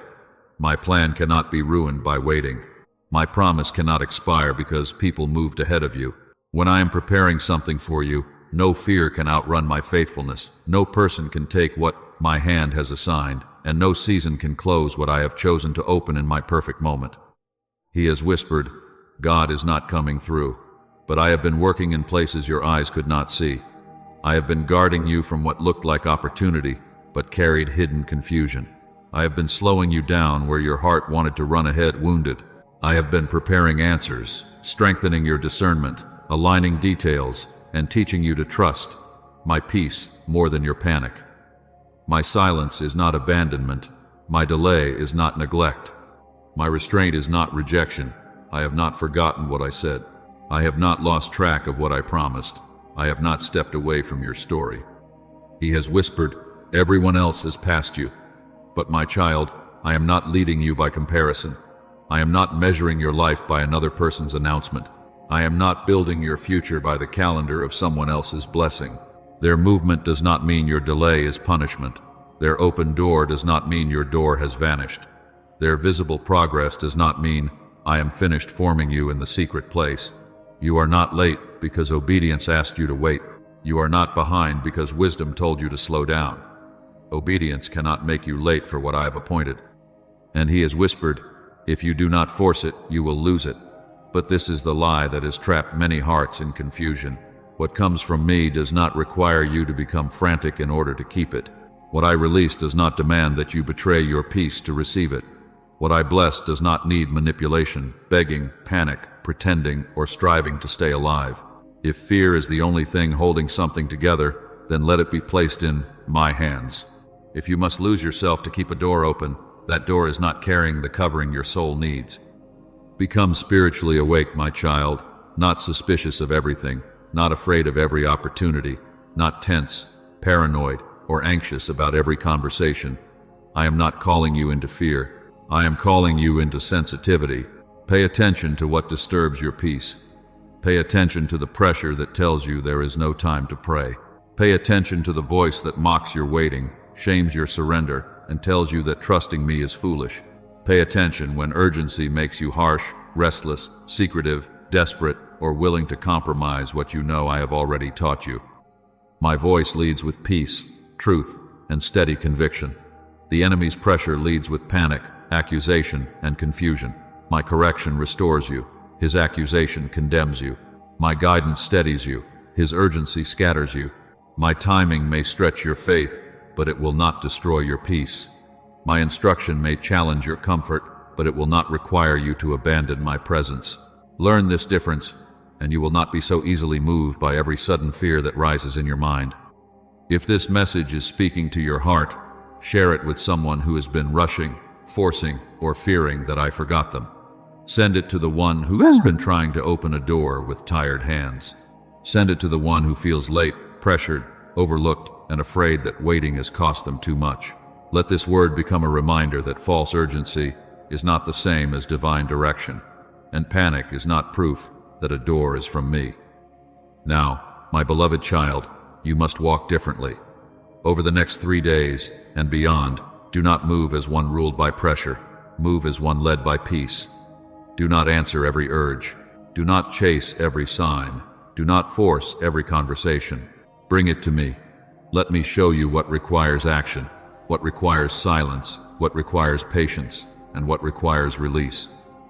My plan cannot be ruined by waiting. My promise cannot expire because people moved ahead of you. When I am preparing something for you, no fear can outrun my faithfulness. No person can take what my hand has assigned, and no season can close what I have chosen to open in my perfect moment. He has whispered, "God is not coming through," but I have been working in places your eyes could not see. I have been guarding you from what looked like opportunity, but carried hidden confusion. I have been slowing you down where your heart wanted to run ahead wounded. I have been preparing answers, strengthening your discernment, aligning details, and teaching you to trust my peace more than your panic. My silence is not abandonment. My delay is not neglect. My restraint is not rejection. I have not forgotten what I said. I have not lost track of what I promised. I have not stepped away from your story. He has whispered, "Everyone else has passed you. But my child, I am not leading you by comparison. I am not measuring your life by another person's announcement. I am not building your future by the calendar of someone else's blessing. Their movement does not mean your delay is punishment. Their open door does not mean your door has vanished. Their visible progress does not mean I am finished forming you in the secret place. You are not late because obedience asked you to wait. You are not behind because wisdom told you to slow down. Obedience cannot make you late for what I have appointed." And he has whispered, "If you do not force it, you will lose it." But this is the lie that has trapped many hearts in confusion. What comes from me does not require you to become frantic in order to keep it. What I release does not demand that you betray your peace to receive it. What I bless does not need manipulation, begging, panic, pretending, or striving to stay alive. If fear is the only thing holding something together, then let it be placed in my hands. If you must lose yourself to keep a door open, that door is not carrying the covering your soul needs. Become spiritually awake, my child, not suspicious of everything, not afraid of every opportunity, not tense, paranoid, or anxious about every conversation. I am not calling you into fear. I am calling you into sensitivity. Pay attention to what disturbs your peace. Pay attention to the pressure that tells you there is no time to pray. Pay attention to the voice that mocks your waiting, shames your surrender, and tells you that trusting me is foolish. Pay attention when urgency makes you harsh, restless, secretive, desperate, or willing to compromise what you know I have already taught you. My voice leads with peace, truth, and steady conviction. The enemy's pressure leads with panic, accusation, and confusion. My correction restores you. His accusation condemns you. My guidance steadies you. His urgency scatters you. My timing may stretch your faith, but it will not destroy your peace. My instruction may challenge your comfort, but it will not require you to abandon my presence. Learn this difference, and you will not be so easily moved by every sudden fear that rises in your mind. If this message is speaking to your heart, share it with someone who has been rushing, forcing, or fearing that I forgot them. Send it to the one who has been trying to open a door with tired hands. Send it to the one who feels late, pressured, overlooked, and afraid that waiting has cost them too much. Let this word become a reminder that false urgency is not the same as divine direction, and panic is not proof that a door is from me. Now, my beloved child, you must walk differently. Over the next 3 days and beyond, do not move as one ruled by pressure. Move as one led by peace. Do not answer every urge. Do not chase every sign. Do not force every conversation. Bring it to me. Let me show you what requires action, what requires silence, what requires patience, and what requires release.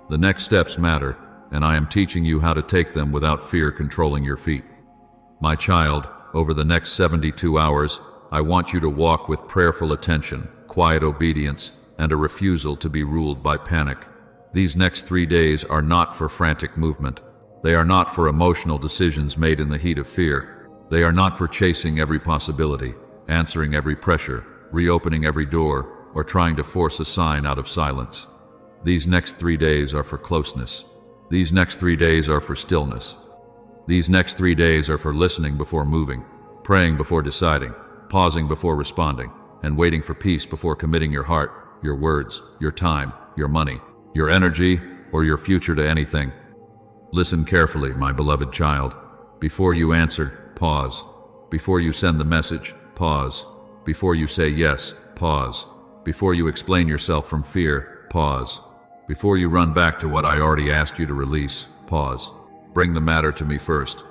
The next steps matter, and I am teaching you how to take them without fear controlling your feet. My child, over the next 72 hours, I want you to walk with prayerful attention, quiet obedience, and a refusal to be ruled by panic. These next 3 days are not for frantic movement. They are not for emotional decisions made in the heat of fear. They are not for chasing every possibility, answering every pressure, reopening every door, or trying to force a sign out of silence. These next 3 days are for closeness. These next 3 days are for stillness. These next 3 days are for listening before moving, praying before deciding, pausing before responding, and waiting for peace before committing your heart, your words, your time, your money, your energy, or your future to anything. Listen carefully, my beloved child. Before you answer, pause. Before you send the message, pause. Before you say yes, pause. Before you explain yourself from fear, pause. Before you run back to what I already asked you to release, pause. Bring the matter to me first.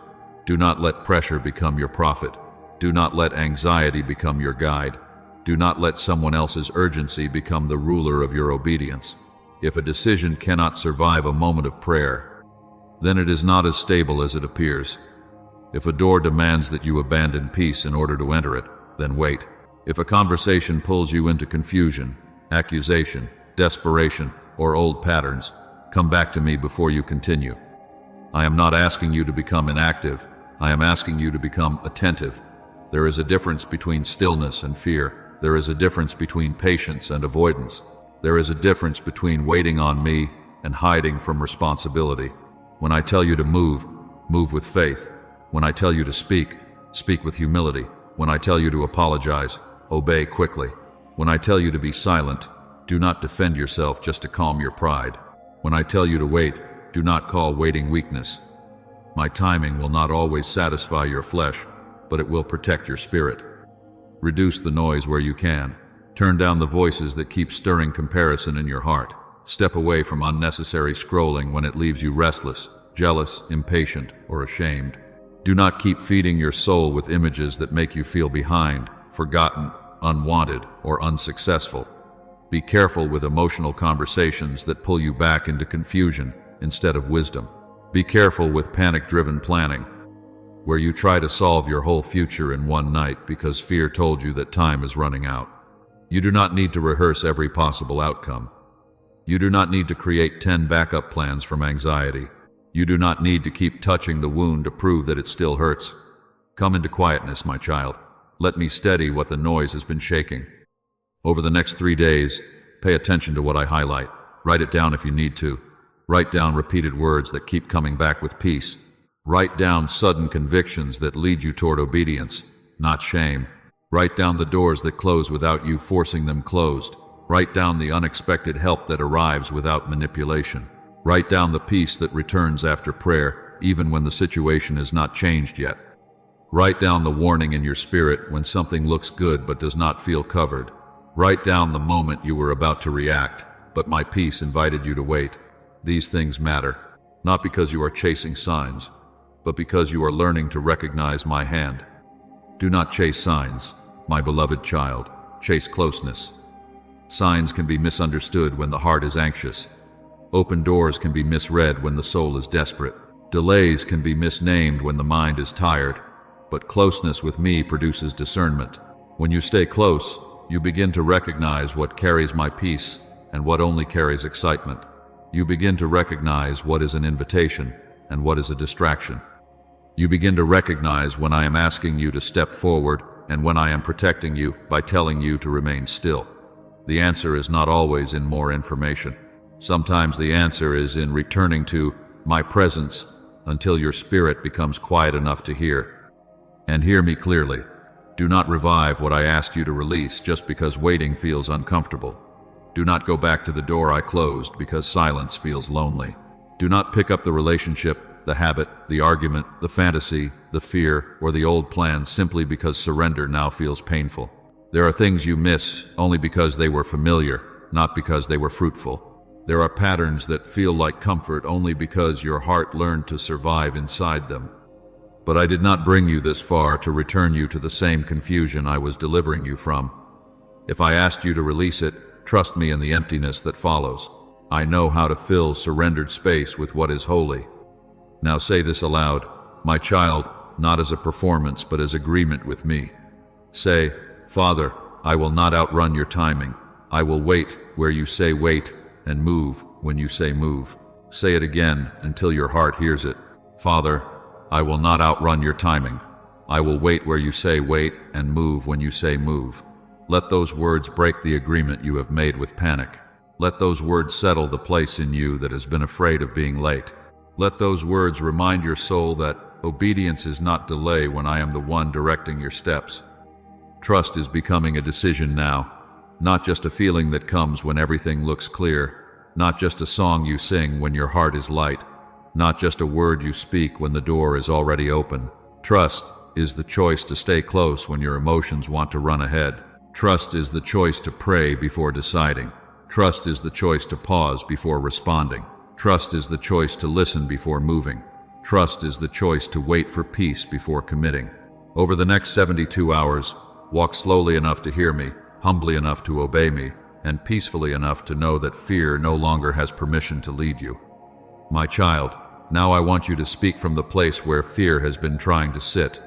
Do not let pressure become your prophet. Do not let anxiety become your guide. Do not let someone else's urgency become the ruler of your obedience. If a decision cannot survive a moment of prayer, then it is not as stable as it appears. If a door demands that you abandon peace in order to enter it, then wait. If a conversation pulls you into confusion, accusation, desperation, or old patterns, come back to me before you continue. I am not asking you to become inactive. I am asking you to become attentive. There is a difference between stillness and fear. There is a difference between patience and avoidance. There is a difference between waiting on me and hiding from responsibility. When I tell you to move, move with faith. When I tell you to speak, speak with humility. When I tell you to apologize, obey quickly. When I tell you to be silent, do not defend yourself just to calm your pride. When I tell you to wait, do not call waiting weakness. My timing will not always satisfy your flesh, but it will protect your spirit. Reduce the noise where you can. Turn down the voices that keep stirring comparison in your heart. Step away from unnecessary scrolling when it leaves you restless, jealous, impatient, or ashamed. Do not keep feeding your soul with images that make you feel behind, forgotten, unwanted, or unsuccessful. Be careful with emotional conversations that pull you back into confusion instead of wisdom. Be careful with panic-driven planning, where you try to solve your whole future in one night because fear told you that time is running out. You do not need to rehearse every possible outcome. You do not need to create 10 backup plans from anxiety. You do not need to keep touching the wound to prove that it still hurts. Come into quietness, my child. Let me steady what the noise has been shaking. Over the next 3 days, pay attention to what I highlight. Write it down if you need to. Write down repeated words that keep coming back with peace. Write down sudden convictions that lead you toward obedience, not shame. Write down the doors that close without you forcing them closed. Write down the unexpected help that arrives without manipulation. Write down the peace that returns after prayer, even when the situation is not changed yet. Write down the warning in your spirit when something looks good but does not feel covered. Write down the moment you were about to react, but my peace invited you to wait. These things matter, not because you are chasing signs, but because you are learning to recognize my hand. Do not chase signs, my beloved child. Chase closeness. Signs can be misunderstood when the heart is anxious. Open doors can be misread when the soul is desperate. Delays can be misnamed when the mind is tired. But closeness with me produces discernment. When you stay close, you begin to recognize what carries my peace and what only carries excitement. You begin to recognize what is an invitation and what is a distraction. You begin to recognize when I am asking you to step forward and when I am protecting you by telling you to remain still. The answer is not always in more information. Sometimes the answer is in returning to my presence until your spirit becomes quiet enough to hear. And hear me clearly. Do not revive what I asked you to release just because waiting feels uncomfortable. Do not go back to the door I closed because silence feels lonely. Do not pick up the relationship, the habit, the argument, the fantasy, the fear, or the old plan simply because surrender now feels painful. There are things you miss only because they were familiar, not because they were fruitful. There are patterns that feel like comfort only because your heart learned to survive inside them. But I did not bring you this far to return you to the same confusion I was delivering you from. If I asked you to release it, trust me in the emptiness that follows. I know how to fill surrendered space with what is holy. Now say this aloud, my child, not as a performance but as agreement with me. Say, Father, I will not outrun your timing. I will wait where you say wait and move when you say move. Say it again until your heart hears it. Father, I will not outrun your timing. I will wait where you say wait and move when you say move. Let those words break the agreement you have made with panic. Let those words settle the place in you that has been afraid of being late. Let those words remind your soul that obedience is not delay when I am the one directing your steps. Trust is becoming a decision now, not just a feeling that comes when everything looks clear, not just a song you sing when your heart is light, not just a word you speak when the door is already open. Trust is the choice to stay close when your emotions want to run ahead. Trust is the choice to pray before deciding. Trust is the choice to pause before responding. Trust is the choice to listen before moving. Trust is the choice to wait for peace before committing. Over the next 72 hours, walk slowly enough to hear me, humbly enough to obey me, and peacefully enough to know that fear no longer has permission to lead you. My child, now I want you to speak from the place where fear has been trying to sit.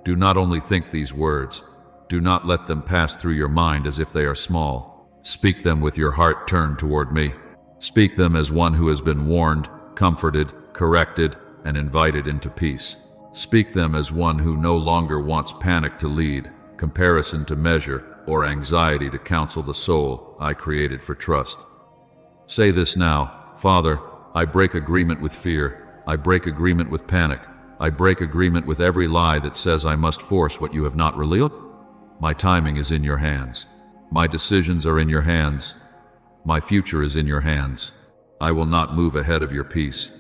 Do not only think these words. Do not let them pass through your mind as if they are small. Speak them with your heart turned toward me. Speak them as one who has been warned, comforted, corrected, and invited into peace. Speak them as one who no longer wants panic to lead, comparison to measure, or anxiety to counsel the soul I created for trust. Say this now, Father, I break agreement with fear. I break agreement with panic. I break agreement with every lie that says I must force what you have not revealed. My timing is in your hands. My decisions are in your hands. My future is in your hands. I will not move ahead of your peace.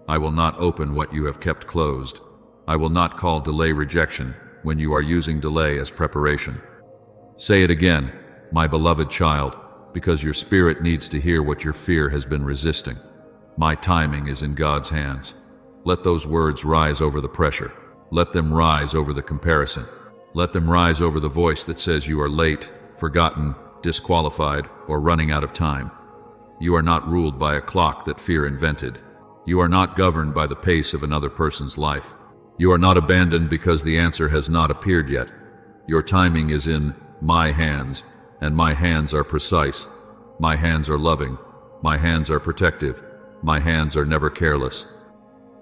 I will not open what you have kept closed. I will not call delay rejection when you are using delay as preparation. Say it again, my beloved child, because your spirit needs to hear what your fear has been resisting. My timing is in God's hands. Let those words rise over the pressure. Let them rise over the comparison. Let them rise over the voice that says you are late, forgotten, disqualified, or running out of time. You are not ruled by a clock that fear invented. You are not governed by the pace of another person's life. You are not abandoned because the answer has not appeared yet. Your timing is in my hands, and my hands are precise. My hands are loving. My hands are protective. My hands are never careless.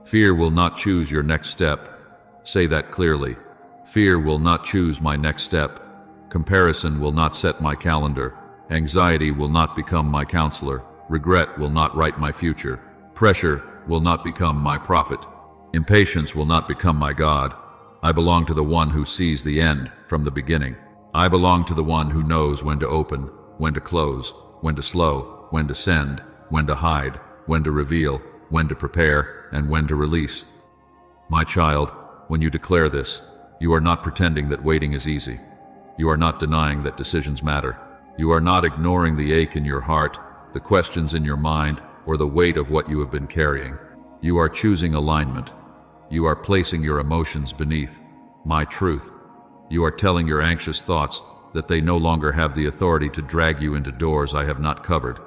Fear will not choose your next step. Say that clearly. Fear will not choose my next step. Comparison will not set my calendar. Anxiety will not become my counselor. Regret will not write my future. Pressure will not become my prophet. Impatience will not become my God. I belong to the one who sees the end from the beginning. I belong to the one who knows when to open, when to close, when to slow, when to send, when to hide, when to reveal, when to prepare, and when to release. My child, when you declare this, you are not pretending that waiting is easy. You are not denying that decisions matter. You are not ignoring the ache in your heart, the questions in your mind, or the weight of what you have been carrying. You are choosing alignment. You are placing your emotions beneath my truth. You are telling your anxious thoughts that they no longer have the authority to drag you into doors I have not covered.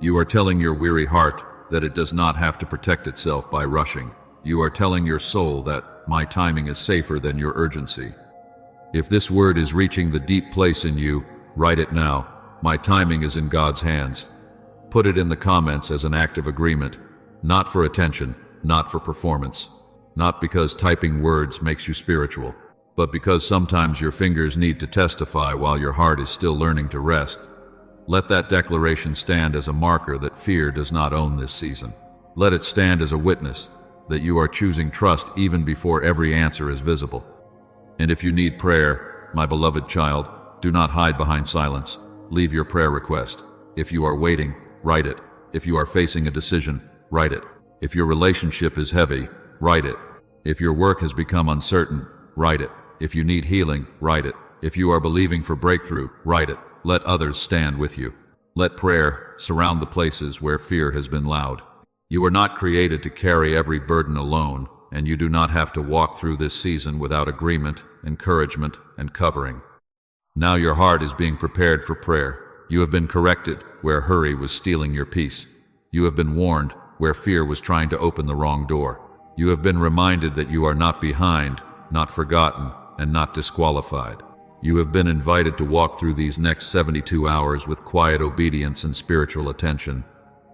You are telling your weary heart that it does not have to protect itself by rushing. You are telling your soul that my timing is safer than your urgency. If this word is reaching the deep place in you, write it now. My timing is in God's hands. Put it in the comments as an act of agreement, not for attention, not for performance, not because typing words makes you spiritual, but because sometimes your fingers need to testify while your heart is still learning to rest. Let that declaration stand as a marker that fear does not own this season. Let it stand as a witness that you are choosing trust even before every answer is visible. And if you need prayer, my beloved child, do not hide behind silence. Leave your prayer request. If you are waiting, write it. If you are facing a decision, write it. If your relationship is heavy, write it. If your work has become uncertain, write it. If you need healing, write it. If you are believing for breakthrough, write it. Let others stand with you. Let prayer surround the places where fear has been loud. You are not created to carry every burden alone, and you do not have to walk through this season without agreement, encouragement, and covering. Now your heart is being prepared for prayer. You have been corrected where hurry was stealing your peace. You have been warned where fear was trying to open the wrong door. You have been reminded that you are not behind, not forgotten, and not disqualified. You have been invited to walk through these next 72 hours with quiet obedience and spiritual attention.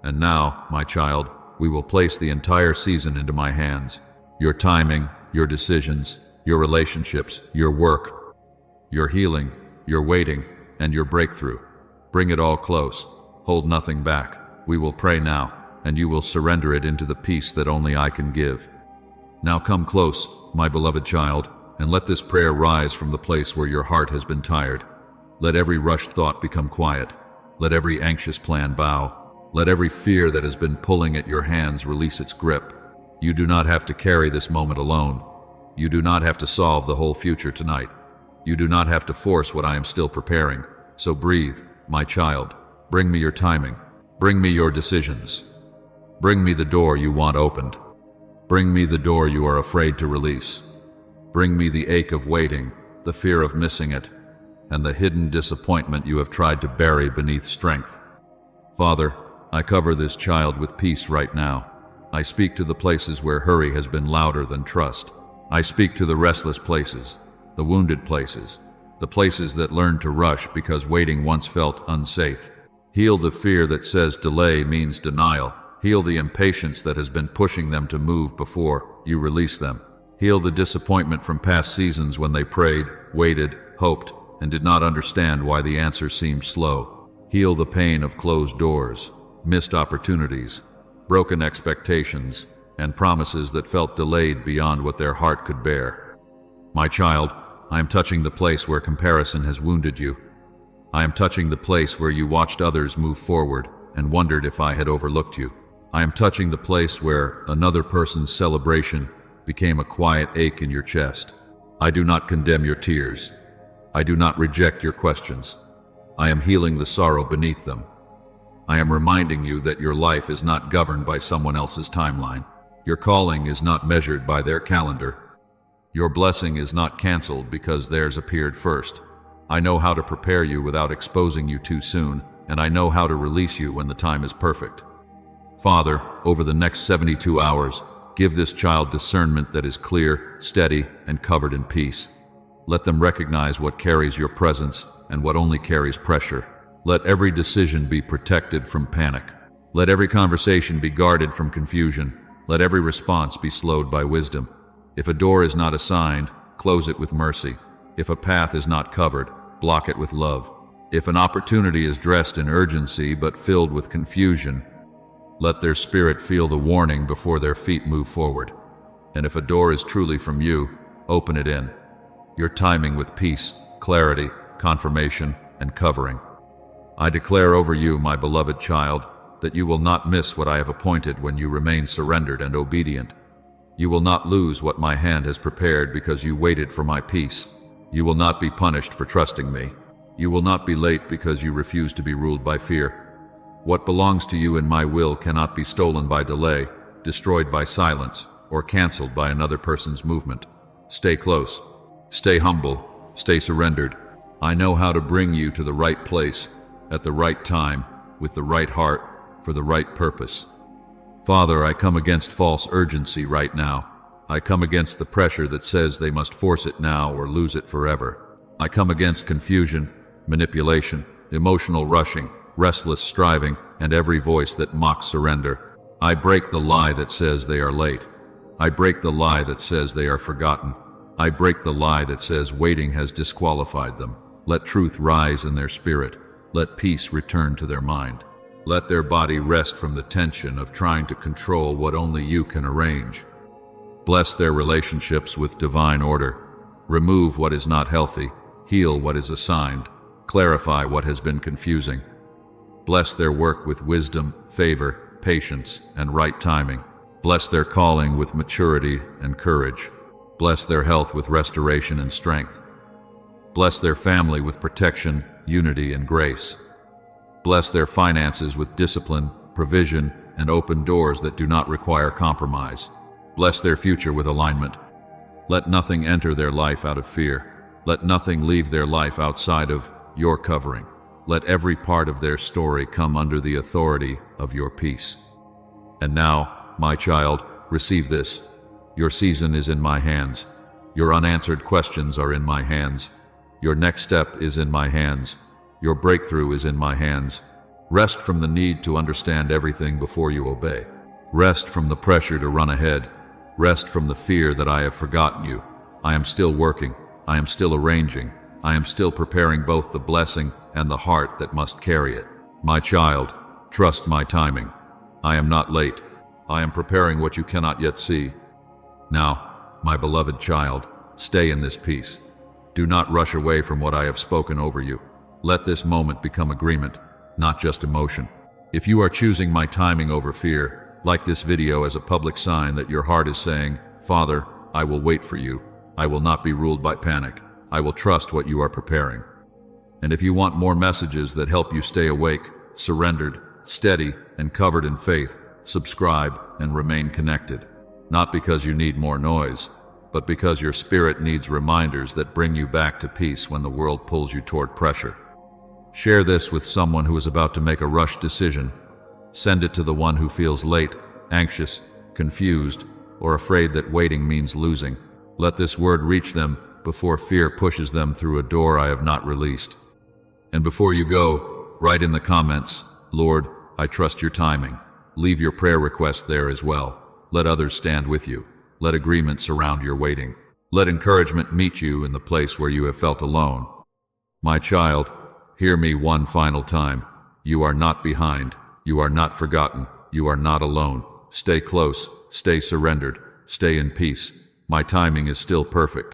And now, my child, we will place the entire season into my hands. Your timing, your decisions, your relationships, your work, your healing, your waiting, and your breakthrough. Bring it all close. Hold nothing back. We will pray now, and you will surrender it into the peace that only I can give. Now come close, my beloved child, and let this prayer rise from the place where your heart has been tired. Let every rushed thought become quiet. Let every anxious plan bow. Let every fear that has been pulling at your hands release its grip. You do not have to carry this moment alone. You do not have to solve the whole future tonight. You do not have to force what I am still preparing. So breathe, my child. Bring me your timing. Bring me your decisions. Bring me the door you want opened. Bring me the door you are afraid to release. Bring me the ache of waiting, the fear of missing it, and the hidden disappointment you have tried to bury beneath strength. Father, I cover this child with peace right now. I speak to the places where hurry has been louder than trust. I speak to the restless places, the wounded places, the places that learned to rush because waiting once felt unsafe. Heal the fear that says delay means denial. Heal the impatience that has been pushing them to move before you release them. Heal the disappointment from past seasons when they prayed, waited, hoped, and did not understand why the answer seemed slow. Heal the pain of closed doors, missed opportunities, broken expectations, and promises that felt delayed beyond what their heart could bear. My child, I am touching the place where comparison has wounded you. I am touching the place where you watched others move forward and wondered if I had overlooked you. I am touching the place where another person's celebration became a quiet ache in your chest. I do not condemn your tears. I do not reject your questions. I am healing the sorrow beneath them. I am reminding you that your life is not governed by someone else's timeline. Your calling is not measured by their calendar. Your blessing is not canceled because theirs appeared first. I know how to prepare you without exposing you too soon, and I know how to release you when the time is perfect. Father, over the next 72 hours, give this child discernment that is clear, steady, and covered in peace. Let them recognize what carries your presence and what only carries pressure. Let every decision be protected from panic. Let every conversation be guarded from confusion. Let every response be slowed by wisdom. If a door is not assigned, close it with mercy. If a path is not covered, block it with love. If an opportunity is dressed in urgency but filled with confusion, let their spirit feel the warning before their feet move forward. And if a door is truly from you, open it in. Your timing with peace, clarity, confirmation, and covering. I declare over you, my beloved child, that you will not miss what I have appointed when you remain surrendered and obedient. You will not lose what my hand has prepared because you waited for my peace. You will not be punished for trusting me. You will not be late because you refuse to be ruled by fear. What belongs to you in my will cannot be stolen by delay, destroyed by silence, or canceled by another person's movement. Stay close. Stay humble. Stay surrendered. I know how to bring you to the right place, at the right time, with the right heart, for the right purpose. Father, I come against false urgency right now. I come against the pressure that says they must force it now or lose it forever. I come against confusion, manipulation, emotional rushing, restless striving, and every voice that mocks surrender. I break the lie that says they are late. I break the lie that says they are forgotten. I break the lie that says waiting has disqualified them. Let truth rise in their spirit. Let peace return to their mind. Let their body rest from the tension of trying to control what only you can arrange. Bless their relationships with divine order. Remove what is not healthy. Heal what is assigned. Clarify what has been confusing. Bless their work with wisdom, favor, patience, and right timing. Bless their calling with maturity and courage. Bless their health with restoration and strength. Bless their family with protection, unity, and grace. Bless their finances with discipline, provision, and open doors that do not require compromise. Bless their future with alignment. Let nothing enter their life out of fear. Let nothing leave their life outside of your covering. let every part of their story come under the authority of your peace. And now, my child, receive this. Your season is in my hands. Your unanswered questions are in my hands. Your next step is in my hands. Your breakthrough is in my hands. Rest from the need to understand everything before you obey. Rest from the pressure to run ahead. Rest from the fear that I have forgotten you. I am still working. I am still arranging. I am still preparing both the blessing and the heart that must carry it. My child, trust my timing. I am not late. I am preparing what you cannot yet see. Now, my beloved child, stay in this peace. Do not rush away from what I have spoken over you. Let this moment become agreement, not just emotion. If you are choosing my timing over fear, like this video as a public sign that your heart is saying, Father, I will wait for you. I will not be ruled by panic. I will trust what you are preparing. And if you want more messages that help you stay awake, surrendered, steady, and covered in faith, subscribe and remain connected. Not because you need more noise, but because your spirit needs reminders that bring you back to peace when the world pulls you toward pressure. Share this with someone who is about to make a rushed decision. Send it to the one who feels late, anxious, confused, or afraid that waiting means losing. Let this word reach them before fear pushes them through a door I have not released. And before you go, write in the comments, Lord, I trust your timing. Leave your prayer request there as well. Let others stand with you. Let agreement surround your waiting. Let encouragement meet you in the place where you have felt alone. My child, hear me one final time. You are not behind. You are not forgotten. You are not alone. Stay close. Stay surrendered. Stay in peace. My timing is still perfect.